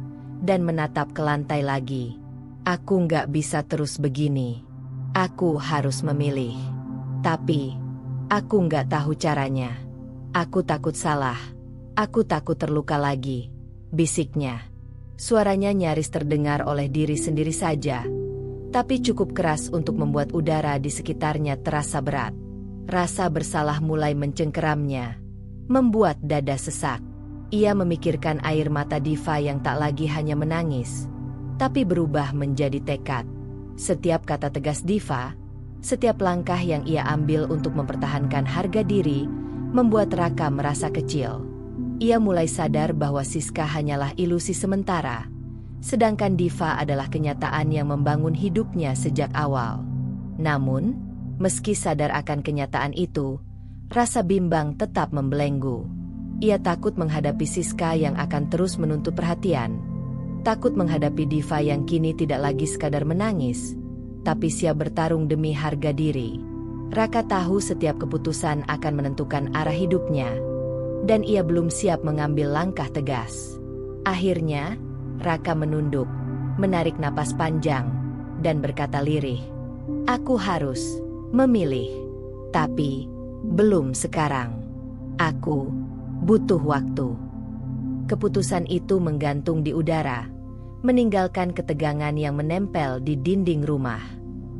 S1: dan menatap ke lantai lagi. Aku nggak bisa terus begini. Aku harus memilih. Tapi, aku nggak tahu caranya. Aku takut salah. Aku takut terluka lagi, bisiknya. Suaranya nyaris terdengar oleh diri sendiri saja, tapi cukup keras untuk membuat udara di sekitarnya terasa berat. Rasa bersalah mulai mencengkeramnya, membuat dada sesak. Ia memikirkan air mata Diva yang tak lagi hanya menangis, tapi berubah menjadi tekad. Setiap kata tegas Diva, setiap langkah yang ia ambil untuk mempertahankan harga diri, membuat Raka merasa kecil. Ia mulai sadar bahwa Siska hanyalah ilusi sementara, sedangkan Diva adalah kenyataan yang membangun hidupnya sejak awal. Namun, meski sadar akan kenyataan itu, rasa bimbang tetap membelenggu. Ia takut menghadapi Siska yang akan terus menuntut perhatian, takut menghadapi Diva yang kini tidak lagi sekadar menangis, tapi siap bertarung demi harga diri. Raka tahu setiap keputusan akan menentukan arah hidupnya, dan ia belum siap mengambil langkah tegas. Akhirnya, Raka menunduk, menarik napas panjang, dan berkata lirih, "Aku harus memilih, tapi belum sekarang. Aku butuh waktu." Keputusan itu menggantung di udara, meninggalkan ketegangan yang menempel di dinding rumah.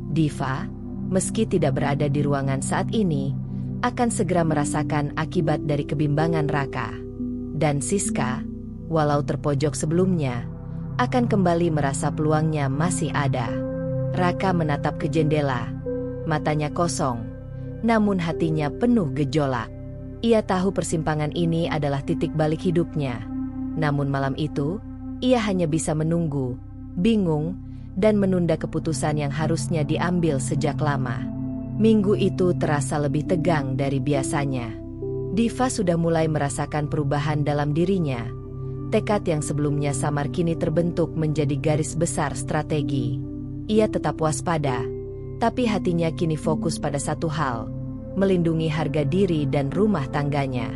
S1: Diva, meski tidak berada di ruangan saat ini, akan segera merasakan akibat dari kebimbangan Raka. Dan Siska, walau terpojok sebelumnya, akan kembali merasa peluangnya masih ada. Raka menatap ke jendela, matanya kosong, namun hatinya penuh gejolak. Ia tahu persimpangan ini adalah titik balik hidupnya. Namun malam itu, ia hanya bisa menunggu, bingung, dan menunda keputusan yang harusnya diambil sejak lama. Minggu itu terasa lebih tegang dari biasanya. Diva sudah mulai merasakan perubahan dalam dirinya. Tekad yang sebelumnya samar kini terbentuk menjadi garis besar strategi. Ia tetap waspada, tapi hatinya kini fokus pada satu hal, melindungi harga diri dan rumah tangganya.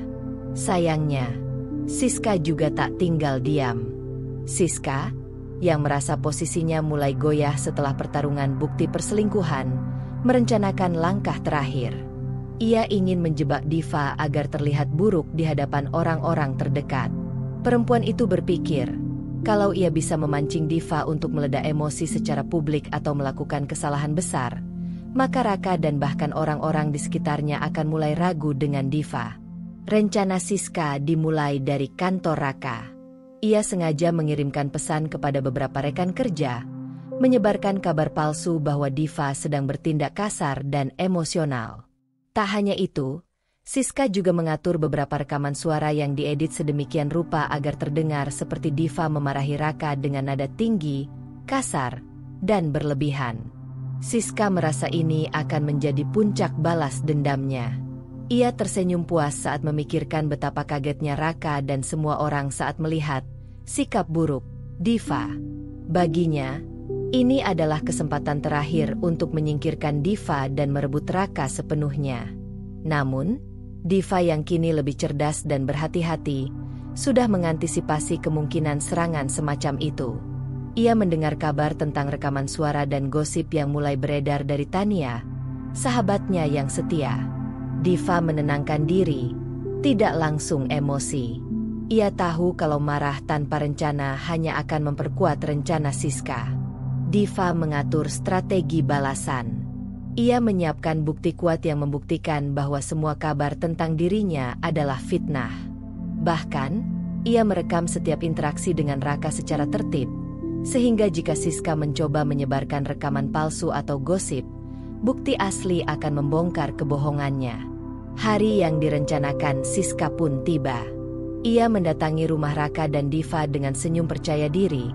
S1: Sayangnya, Siska juga tak tinggal diam. Siska, yang merasa posisinya mulai goyah setelah pertarungan bukti perselingkuhan, merencanakan langkah terakhir. Ia ingin menjebak Diva agar terlihat buruk di hadapan orang-orang terdekat. Perempuan itu berpikir, kalau ia bisa memancing Diva untuk meledak emosi secara publik atau melakukan kesalahan besar, maka Raka dan bahkan orang-orang di sekitarnya akan mulai ragu dengan Diva. Rencana Siska dimulai dari kantor Raka. Ia sengaja mengirimkan pesan kepada beberapa rekan kerja, menyebarkan kabar palsu bahwa Diva sedang bertindak kasar dan emosional. Tak hanya itu, Siska juga mengatur beberapa rekaman suara yang diedit sedemikian rupa agar terdengar seperti Diva memarahi Raka dengan nada tinggi, kasar, dan berlebihan. Siska merasa ini akan menjadi puncak balas dendamnya. Ia tersenyum puas saat memikirkan betapa kagetnya Raka dan semua orang saat melihat sikap buruk Diva. Baginya, ini adalah kesempatan terakhir untuk menyingkirkan Diva dan merebut Raka sepenuhnya. Namun, Diva yang kini lebih cerdas dan berhati-hati, sudah mengantisipasi kemungkinan serangan semacam itu. Ia mendengar kabar tentang rekaman suara dan gosip yang mulai beredar dari Tania, sahabatnya yang setia. Diva menenangkan diri, tidak langsung emosi. Ia tahu kalau marah tanpa rencana hanya akan memperkuat rencana Siska. Diva mengatur strategi balasan. Ia menyiapkan bukti kuat yang membuktikan bahwa semua kabar tentang dirinya adalah fitnah. Bahkan, ia merekam setiap interaksi dengan Raka secara tertib, sehingga jika Siska mencoba menyebarkan rekaman palsu atau gosip, bukti asli akan membongkar kebohongannya. Hari yang direncanakan Siska pun tiba. Ia mendatangi rumah Raka dan Diva dengan senyum percaya diri,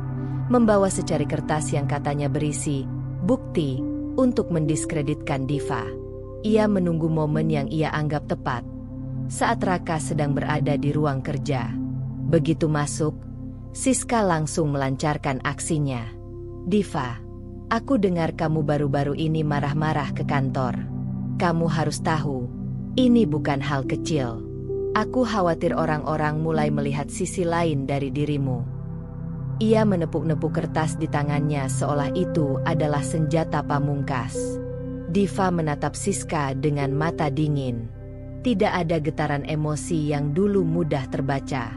S1: membawa secari kertas yang katanya berisi bukti untuk mendiskreditkan Diva. Ia menunggu momen yang ia anggap tepat, saat Raka sedang berada di ruang kerja. Begitu masuk, Siska langsung melancarkan aksinya. Diva, aku dengar kamu baru-baru ini marah-marah ke kantor. Kamu harus tahu, ini bukan hal kecil. Aku khawatir orang-orang mulai melihat sisi lain dari dirimu. Ia menepuk-nepuk kertas di tangannya seolah itu adalah senjata pamungkas. Diva menatap Siska dengan mata dingin. Tidak ada getaran emosi yang dulu mudah terbaca.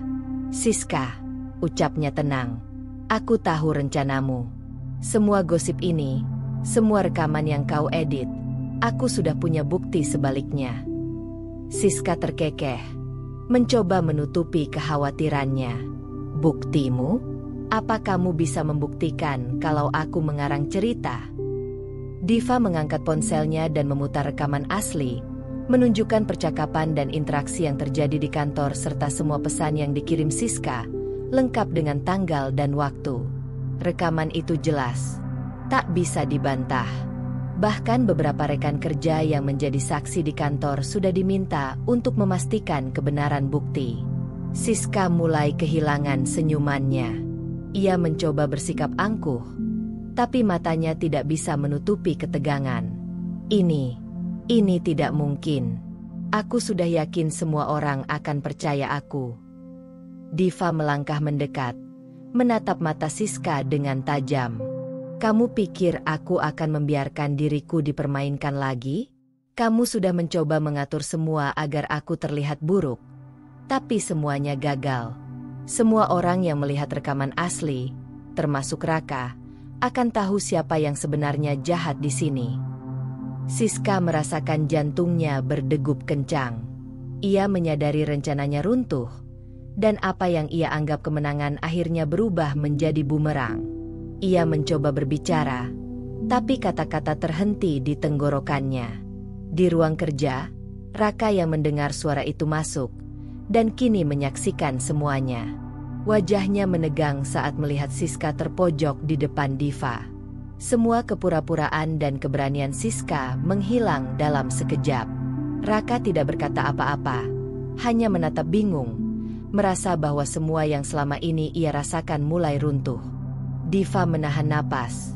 S1: Siska, ucapnya tenang. Aku tahu rencanamu. Semua gosip ini, semua rekaman yang kau edit, aku sudah punya bukti sebaliknya. Siska terkekeh, mencoba menutupi kekhawatirannya. Buktimu? Apa kamu bisa membuktikan kalau aku mengarang cerita? Diva mengangkat ponselnya dan memutar rekaman asli, menunjukkan percakapan dan interaksi yang terjadi di kantor serta semua pesan yang dikirim Siska, lengkap dengan tanggal dan waktu. Rekaman itu jelas, tak bisa dibantah. Bahkan beberapa rekan kerja yang menjadi saksi di kantor sudah diminta untuk memastikan kebenaran bukti. Siska mulai kehilangan senyumannya. Ia mencoba bersikap angkuh, tapi matanya tidak bisa menutupi ketegangan. Ini tidak mungkin. Aku sudah yakin semua orang akan percaya aku. Diva melangkah mendekat, menatap mata Siska dengan tajam. Kamu pikir aku akan membiarkan diriku dipermainkan lagi? Kamu sudah mencoba mengatur semua agar aku terlihat buruk, tapi semuanya gagal. Semua orang yang melihat rekaman asli, termasuk Raka, akan tahu siapa yang sebenarnya jahat di sini. Siska merasakan jantungnya berdegup kencang. Ia menyadari rencananya runtuh, dan apa yang ia anggap kemenangan akhirnya berubah menjadi bumerang. Ia mencoba berbicara, tapi kata-kata terhenti di tenggorokannya. Di ruang kerja, Raka yang mendengar suara itu masuk, dan kini menyaksikan semuanya. Wajahnya menegang saat melihat Siska terpojok di depan Diva. Semua kepura-puraan dan keberanian Siska menghilang dalam sekejap. Raka tidak berkata apa-apa, hanya menatap bingung, merasa bahwa semua yang selama ini ia rasakan mulai runtuh. Diva menahan napas,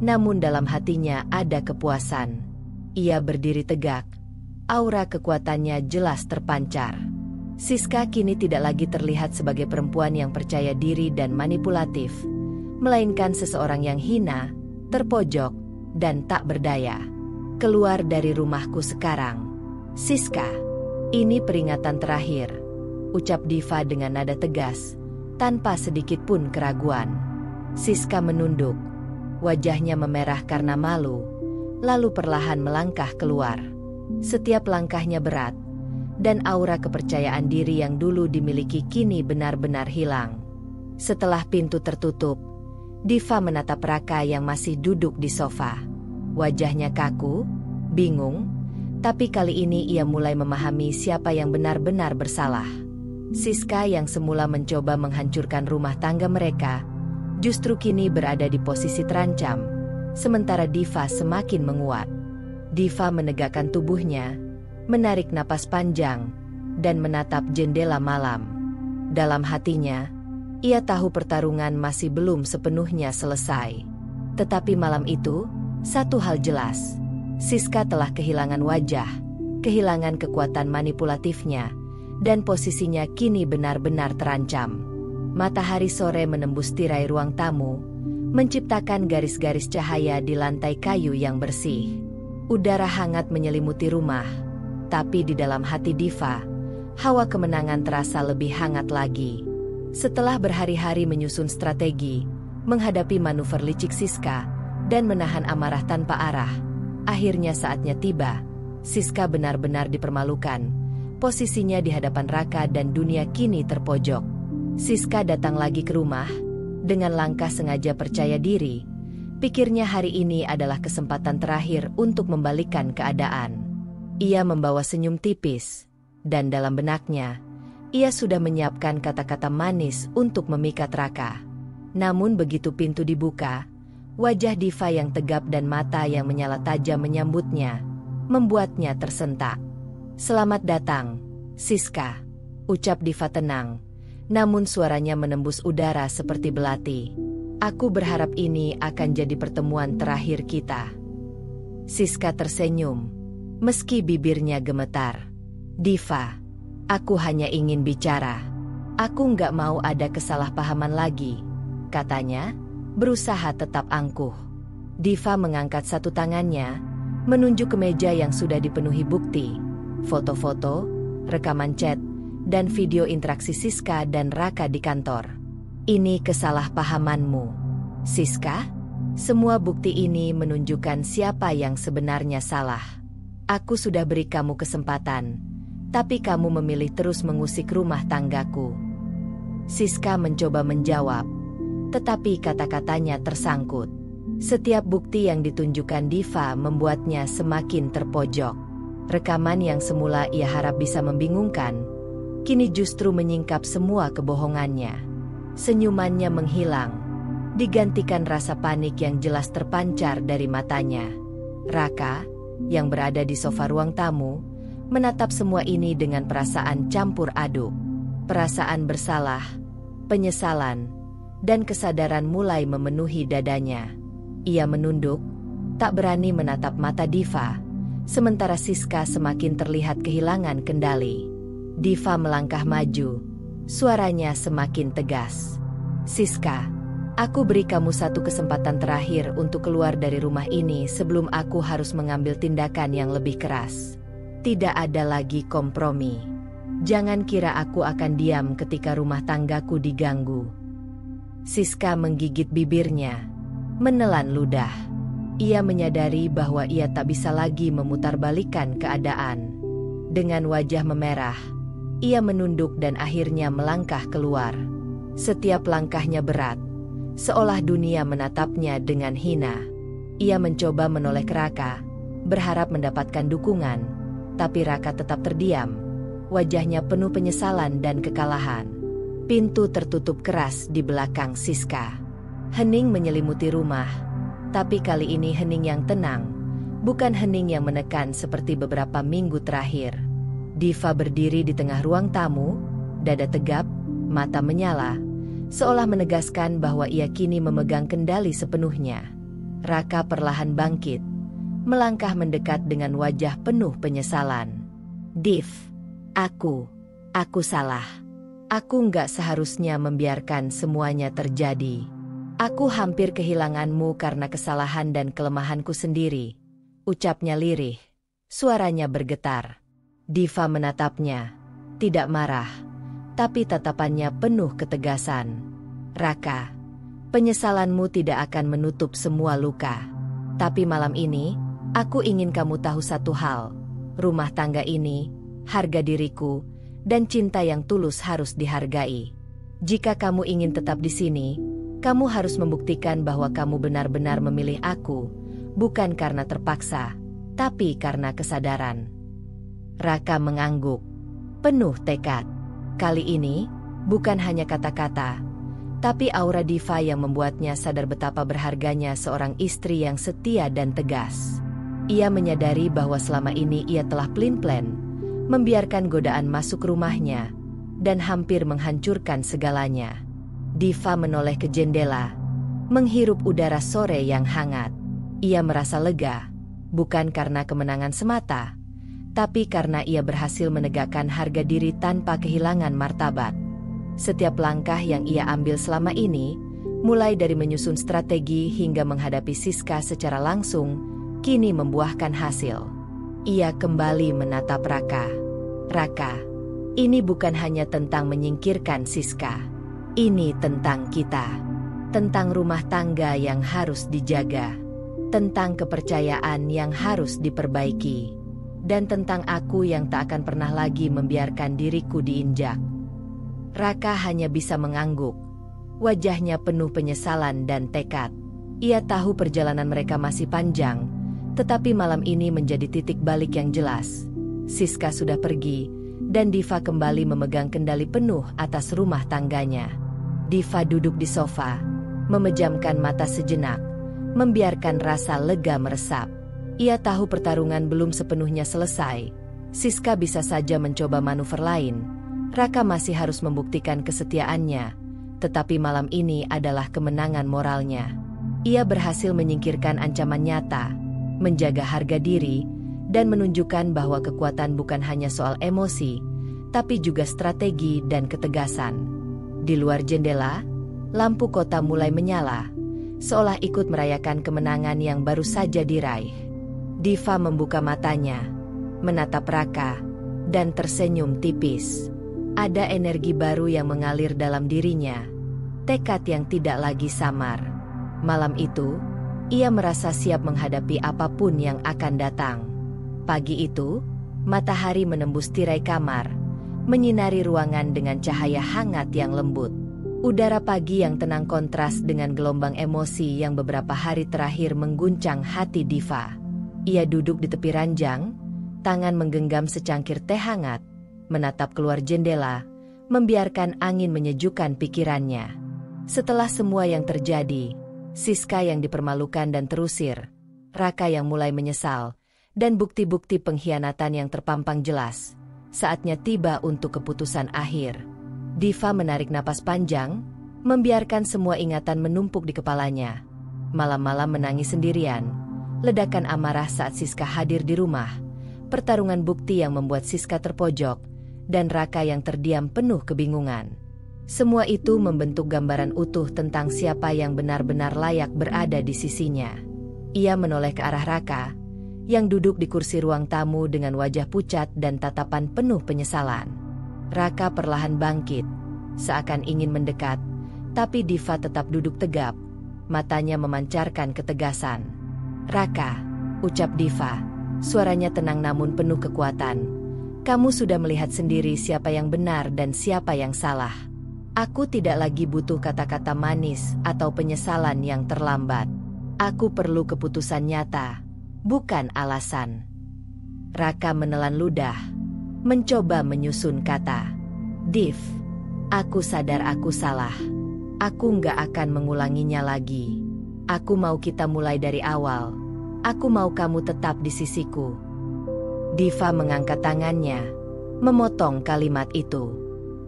S1: namun dalam hatinya ada kepuasan. Ia berdiri tegak, aura kekuatannya jelas terpancar. Siska kini tidak lagi terlihat sebagai perempuan yang percaya diri dan manipulatif, melainkan seseorang yang hina, terpojok, dan tak berdaya. Keluar dari rumahku sekarang, Siska. Ini peringatan terakhir, ucap Diva dengan nada tegas, tanpa sedikit pun keraguan. Siska menunduk, wajahnya memerah karena malu, lalu perlahan melangkah keluar. Setiap langkahnya berat, dan aura kepercayaan diri yang dulu dimiliki kini benar-benar hilang. Setelah pintu tertutup, Diva menatap Raka yang masih duduk di sofa. Wajahnya kaku, bingung, tapi kali ini ia mulai memahami siapa yang benar-benar bersalah. Siska yang semula mencoba menghancurkan rumah tangga mereka, justru kini berada di posisi terancam, sementara Diva semakin menguat. Diva menegakkan tubuhnya, menarik napas panjang, dan menatap jendela malam. Dalam hatinya, ia tahu pertarungan masih belum sepenuhnya selesai. Tetapi malam itu, satu hal jelas. Siska telah kehilangan wajah, kehilangan kekuatan manipulatifnya, dan posisinya kini benar-benar terancam. Matahari sore menembus tirai ruang tamu, menciptakan garis-garis cahaya di lantai kayu yang bersih. Udara hangat menyelimuti rumah, tapi di dalam hati Diva, hawa kemenangan terasa lebih hangat lagi. Setelah berhari-hari menyusun strategi, menghadapi manuver licik Siska, dan menahan amarah tanpa arah, akhirnya saatnya tiba. Siska benar-benar dipermalukan. Posisinya di hadapan Raka dan dunia kini terpojok. Siska datang lagi ke rumah, dengan langkah sengaja percaya diri. Pikirnya hari ini adalah kesempatan terakhir untuk membalikkan keadaan. Ia membawa senyum tipis, dan dalam benaknya, ia sudah menyiapkan kata-kata manis untuk memikat Raka. Namun begitu pintu dibuka, wajah Diva yang tegap dan mata yang menyala tajam menyambutnya, membuatnya tersentak. "Selamat datang, Siska," ucap Diva tenang, namun suaranya menembus udara seperti belati. "Aku berharap ini akan jadi pertemuan terakhir kita." Siska tersenyum, meski bibirnya gemetar. "Diva, aku hanya ingin bicara. Aku nggak mau ada kesalahpahaman lagi," katanya, berusaha tetap angkuh. Diva mengangkat satu tangannya, menunjuk ke meja yang sudah dipenuhi bukti, foto-foto, rekaman chat, dan video interaksi Siska dan Raka di kantor. "Ini kesalahpahamanmu, Siska. Semua bukti ini menunjukkan siapa yang sebenarnya salah. Aku sudah beri kamu kesempatan, tapi kamu memilih terus mengusik rumah tanggaku." Siska mencoba menjawab, tetapi kata-katanya tersangkut. Setiap bukti yang ditunjukkan Diva membuatnya semakin terpojok. Rekaman yang semula ia harap bisa membingungkan, kini justru menyingkap semua kebohongannya. Senyumannya menghilang, digantikan rasa panik yang jelas terpancar dari matanya. Raka, yang berada di sofa ruang tamu, menatap semua ini dengan perasaan campur aduk. Perasaan bersalah, penyesalan, dan kesadaran mulai memenuhi dadanya. Ia menunduk, tak berani menatap mata Diva, sementara Siska semakin terlihat kehilangan kendali. Diva melangkah maju, suaranya semakin tegas. "Siska, aku beri kamu satu kesempatan terakhir untuk keluar dari rumah ini sebelum aku harus mengambil tindakan yang lebih keras. Tidak ada lagi kompromi. Jangan kira aku akan diam ketika rumah tanggaku diganggu." Siska menggigit bibirnya, menelan ludah. Ia menyadari bahwa ia tak bisa lagi memutarbalikkan keadaan. Dengan wajah memerah, ia menunduk dan akhirnya melangkah keluar. Setiap langkahnya berat, seolah dunia menatapnya dengan hina. Ia mencoba menoleh ke Raka, berharap mendapatkan dukungan, tapi Raka tetap terdiam. Wajahnya penuh penyesalan dan kekalahan. Pintu tertutup keras di belakang Siska. Hening menyelimuti rumah, tapi kali ini hening yang tenang, bukan hening yang menekan seperti beberapa minggu terakhir. Diva berdiri di tengah ruang tamu, dada tegap, mata menyala, seolah menegaskan bahwa ia kini memegang kendali sepenuhnya. Raka perlahan bangkit, melangkah mendekat dengan wajah penuh penyesalan. "Div, aku Aku salah. Aku nggak seharusnya membiarkan semuanya terjadi. Aku hampir kehilanganmu karena kesalahan dan kelemahanku sendiri. Ucapnya lirih. Suaranya bergetar. Diva menatapnya. Tidak marah. Tapi tatapannya penuh ketegasan. Raka, penyesalanmu tidak akan menutup semua luka. Tapi malam ini, aku ingin kamu tahu satu hal. Rumah tangga ini, harga diriku, dan cinta yang tulus harus dihargai. Jika kamu ingin tetap di sini, kamu harus membuktikan bahwa kamu benar-benar memilih aku, bukan karena terpaksa, tapi karena kesadaran. Raka mengangguk, penuh tekad. Kali ini, bukan hanya kata-kata, tapi aura Diva yang membuatnya sadar betapa berharganya seorang istri yang setia dan tegas. Ia menyadari bahwa selama ini ia telah pelin-pelan, membiarkan godaan masuk rumahnya, dan hampir menghancurkan segalanya. Diva menoleh ke jendela, menghirup udara sore yang hangat. Ia merasa lega, bukan karena kemenangan semata, tapi karena ia berhasil menegakkan harga diri tanpa kehilangan martabat. Setiap langkah yang ia ambil selama ini, mulai dari menyusun strategi hingga menghadapi Siska secara langsung, kini membuahkan hasil. Ia kembali menatap Raka. Raka, ini bukan hanya tentang menyingkirkan Siska. Ini tentang kita. Tentang rumah tangga yang harus dijaga. Tentang kepercayaan yang harus diperbaiki. Dan tentang aku yang tak akan pernah lagi membiarkan diriku diinjak. Raka hanya bisa mengangguk. Wajahnya penuh penyesalan dan tekad. Ia tahu perjalanan mereka masih panjang, tetapi malam ini menjadi titik balik yang jelas. Siska sudah pergi, dan Diva kembali memegang kendali penuh atas rumah tangganya. Diva duduk di sofa, memejamkan mata sejenak, membiarkan rasa lega meresap. Ia tahu pertarungan belum sepenuhnya selesai. Siska bisa saja mencoba manuver lain. Raka masih harus membuktikan kesetiaannya, tetapi malam ini adalah kemenangan moralnya. Ia berhasil menyingkirkan ancaman nyata, menjaga harga diri, dan menunjukkan bahwa kekuatan bukan hanya soal emosi, tapi juga strategi dan ketegasan. Di luar jendela, lampu kota mulai menyala, seolah ikut merayakan kemenangan yang baru saja diraih. Diva membuka matanya, menatap Raka, dan tersenyum tipis. Ada energi baru yang mengalir dalam dirinya, tekad yang tidak lagi samar. Malam itu, ia merasa siap menghadapi apapun yang akan datang. Pagi itu, matahari menembus tirai kamar, menyinari ruangan dengan cahaya hangat yang lembut. Udara pagi yang tenang kontras dengan gelombang emosi yang beberapa hari terakhir mengguncang hati Diva. Ia duduk di tepi ranjang, tangan menggenggam secangkir teh hangat, menatap keluar jendela, membiarkan angin menyejukkan pikirannya. Setelah semua yang terjadi, Siska yang dipermalukan dan terusir, Raka yang mulai menyesal, dan bukti-bukti pengkhianatan yang terpampang jelas, saatnya tiba untuk keputusan akhir. Diva menarik napas panjang, membiarkan semua ingatan menumpuk di kepalanya. Malam-malam menangis sendirian, ledakan amarah saat Siska hadir di rumah, pertarungan bukti yang membuat Siska terpojok, dan Raka yang terdiam penuh kebingungan. Semua itu membentuk gambaran utuh tentang siapa yang benar-benar layak berada di sisinya. Ia menoleh ke arah Raka, yang duduk di kursi ruang tamu dengan wajah pucat dan tatapan penuh penyesalan. Raka perlahan bangkit, seakan ingin mendekat, tapi Diva tetap duduk tegap, matanya memancarkan ketegasan. "Raka," ucap Diva, suaranya tenang namun penuh kekuatan. "Kamu sudah melihat sendiri siapa yang benar dan siapa yang salah. Aku tidak lagi butuh kata-kata manis atau penyesalan yang terlambat. Aku perlu keputusan nyata, bukan alasan." Raka menelan ludah, mencoba menyusun kata. "Div, aku sadar aku salah. Aku nggak akan mengulanginya lagi. Aku mau kita mulai dari awal. Aku mau kamu tetap di sisiku." Diva mengangkat tangannya, memotong kalimat itu.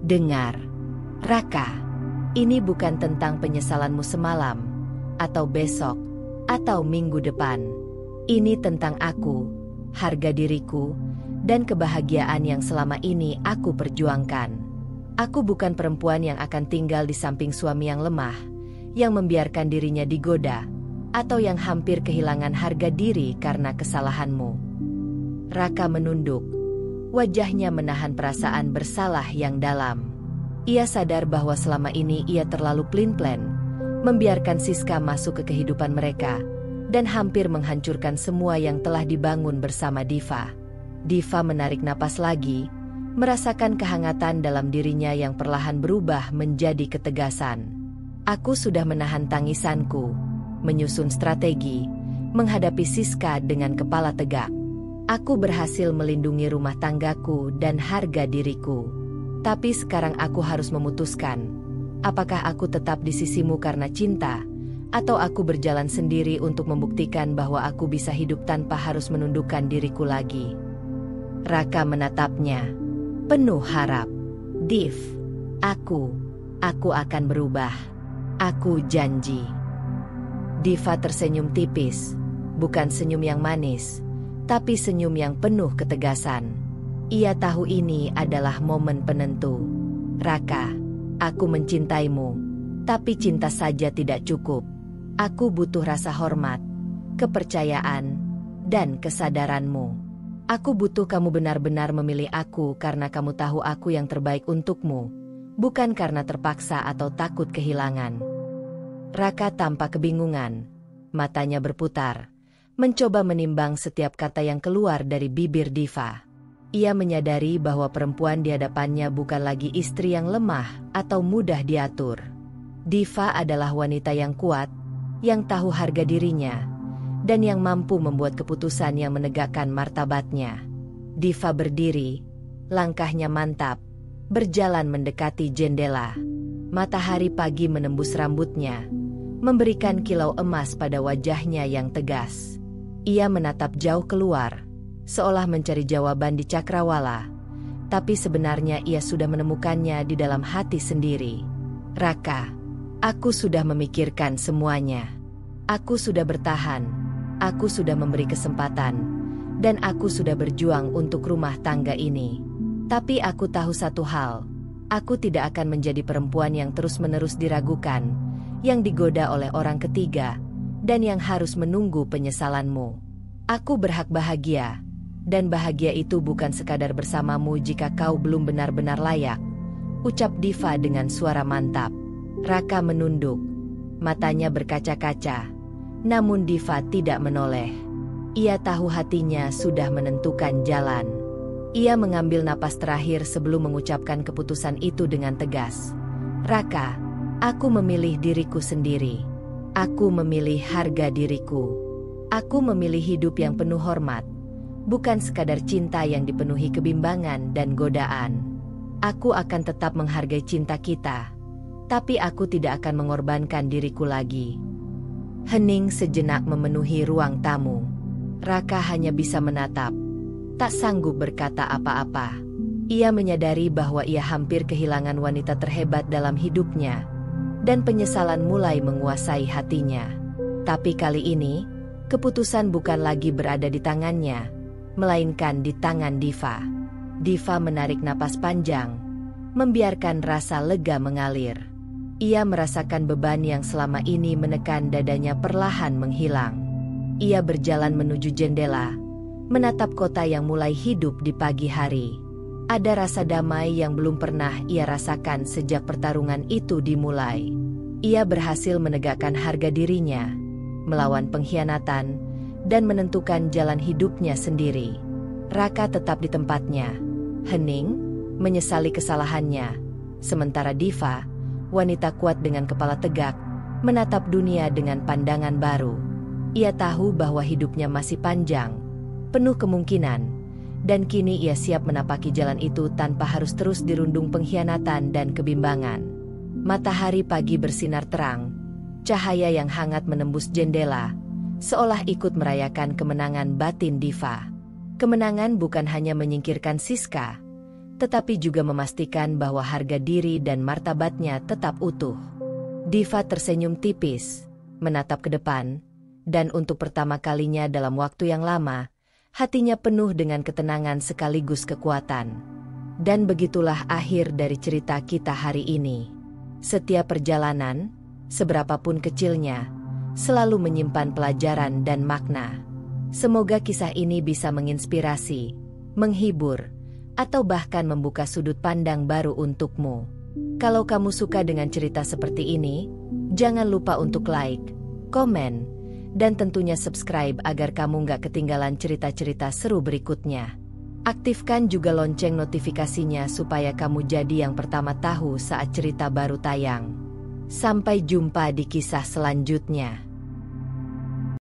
S1: "Dengar, Raka, ini bukan tentang penyesalanmu semalam, atau besok, atau minggu depan. Ini tentang aku, harga diriku, dan kebahagiaan yang selama ini aku perjuangkan. Aku bukan perempuan yang akan tinggal di samping suami yang lemah, yang membiarkan dirinya digoda, atau yang hampir kehilangan harga diri karena kesalahanmu. Raka menunduk. Wajahnya menahan perasaan bersalah yang dalam. Ia sadar bahwa selama ini ia terlalu pelin-pelan, membiarkan Siska masuk ke kehidupan mereka, dan hampir menghancurkan semua yang telah dibangun bersama Diva. Diva menarik napas lagi, merasakan kehangatan dalam dirinya yang perlahan berubah menjadi ketegasan. Aku sudah menahan tangisanku, menyusun strategi, menghadapi Siska dengan kepala tegak. Aku berhasil melindungi rumah tanggaku dan harga diriku. Tapi sekarang aku harus memutuskan, apakah aku tetap di sisimu karena cinta, atau aku berjalan sendiri untuk membuktikan bahwa aku bisa hidup tanpa harus menundukkan diriku lagi. Raka menatapnya, penuh harap. Div, aku akan berubah. Aku janji. Diva tersenyum tipis, bukan senyum yang manis, tapi senyum yang penuh ketegasan. Ia tahu ini adalah momen penentu. Raka, aku mencintaimu, tapi cinta saja tidak cukup. Aku butuh rasa hormat, kepercayaan, dan kesadaranmu. Aku butuh kamu benar-benar memilih aku karena kamu tahu aku yang terbaik untukmu, bukan karena terpaksa atau takut kehilangan. Raka tampak kebingungan, matanya berputar, mencoba menimbang setiap kata yang keluar dari bibir Diva. Ia menyadari bahwa perempuan di hadapannya bukan lagi istri yang lemah atau mudah diatur. Diva adalah wanita yang kuat, yang tahu harga dirinya, dan yang mampu membuat keputusan yang menegakkan martabatnya. Diva berdiri, langkahnya mantap, berjalan mendekati jendela. Matahari pagi menembus rambutnya, memberikan kilau emas pada wajahnya yang tegas. Ia menatap jauh keluar, seolah mencari jawaban di cakrawala, tapi sebenarnya ia sudah menemukannya di dalam hati sendiri. Raka, aku sudah memikirkan semuanya. Aku sudah bertahan, aku sudah memberi kesempatan, dan aku sudah berjuang untuk rumah tangga ini. Tapi aku tahu satu hal, aku tidak akan menjadi perempuan yang terus-menerus diragukan, yang digoda oleh orang ketiga, dan yang harus menunggu penyesalanmu. Aku berhak bahagia. Dan bahagia itu bukan sekadar bersamamu jika kau belum benar-benar layak, ucap Diva dengan suara mantap. Raka menunduk, matanya berkaca-kaca, namun Diva tidak menoleh. Ia tahu hatinya sudah menentukan jalan. Ia mengambil napas terakhir sebelum mengucapkan keputusan itu dengan tegas. Raka, aku memilih diriku sendiri. Aku memilih harga diriku. Aku memilih hidup yang penuh hormat, bukan sekadar cinta yang dipenuhi kebimbangan dan godaan. Aku akan tetap menghargai cinta kita, tapi aku tidak akan mengorbankan diriku lagi. Hening sejenak memenuhi ruang tamu. Raka hanya bisa menatap, tak sanggup berkata apa-apa. Ia menyadari bahwa ia hampir kehilangan wanita terhebat dalam hidupnya, dan penyesalan mulai menguasai hatinya. Tapi kali ini, keputusan bukan lagi berada di tangannya, melainkan di tangan Diva. Diva menarik napas panjang, membiarkan rasa lega mengalir. Ia merasakan beban yang selama ini menekan dadanya perlahan menghilang. Ia berjalan menuju jendela, menatap kota yang mulai hidup di pagi hari. Ada rasa damai yang belum pernah ia rasakan sejak pertarungan itu dimulai. Ia berhasil menegakkan harga dirinya, melawan pengkhianatan, dan menentukan jalan hidupnya sendiri. Raka tetap di tempatnya, hening, menyesali kesalahannya. Sementara Diva, wanita kuat dengan kepala tegak, menatap dunia dengan pandangan baru. Ia tahu bahwa hidupnya masih panjang, penuh kemungkinan, dan kini ia siap menapaki jalan itu tanpa harus terus dirundung pengkhianatan dan kebimbangan. Matahari pagi bersinar terang, cahaya yang hangat menembus jendela, seolah ikut merayakan kemenangan batin Diva. Kemenangan bukan hanya menyingkirkan Siska, tetapi juga memastikan bahwa harga diri dan martabatnya tetap utuh. Diva tersenyum tipis, menatap ke depan, dan untuk pertama kalinya dalam waktu yang lama, Hatinya penuh dengan ketenangan sekaligus kekuatan. Dan begitulah akhir dari cerita kita hari ini. Setiap perjalanan, seberapapun kecilnya, selalu menyimpan pelajaran dan makna. Semoga kisah ini bisa menginspirasi, menghibur, atau bahkan membuka sudut pandang baru untukmu. Kalau kamu suka dengan cerita seperti ini, jangan lupa untuk like, komen, dan tentunya subscribe agar kamu nggak ketinggalan cerita-cerita seru berikutnya. Aktifkan juga lonceng notifikasinya supaya kamu jadi yang pertama tahu saat cerita baru tayang. Sampai jumpa di kisah selanjutnya.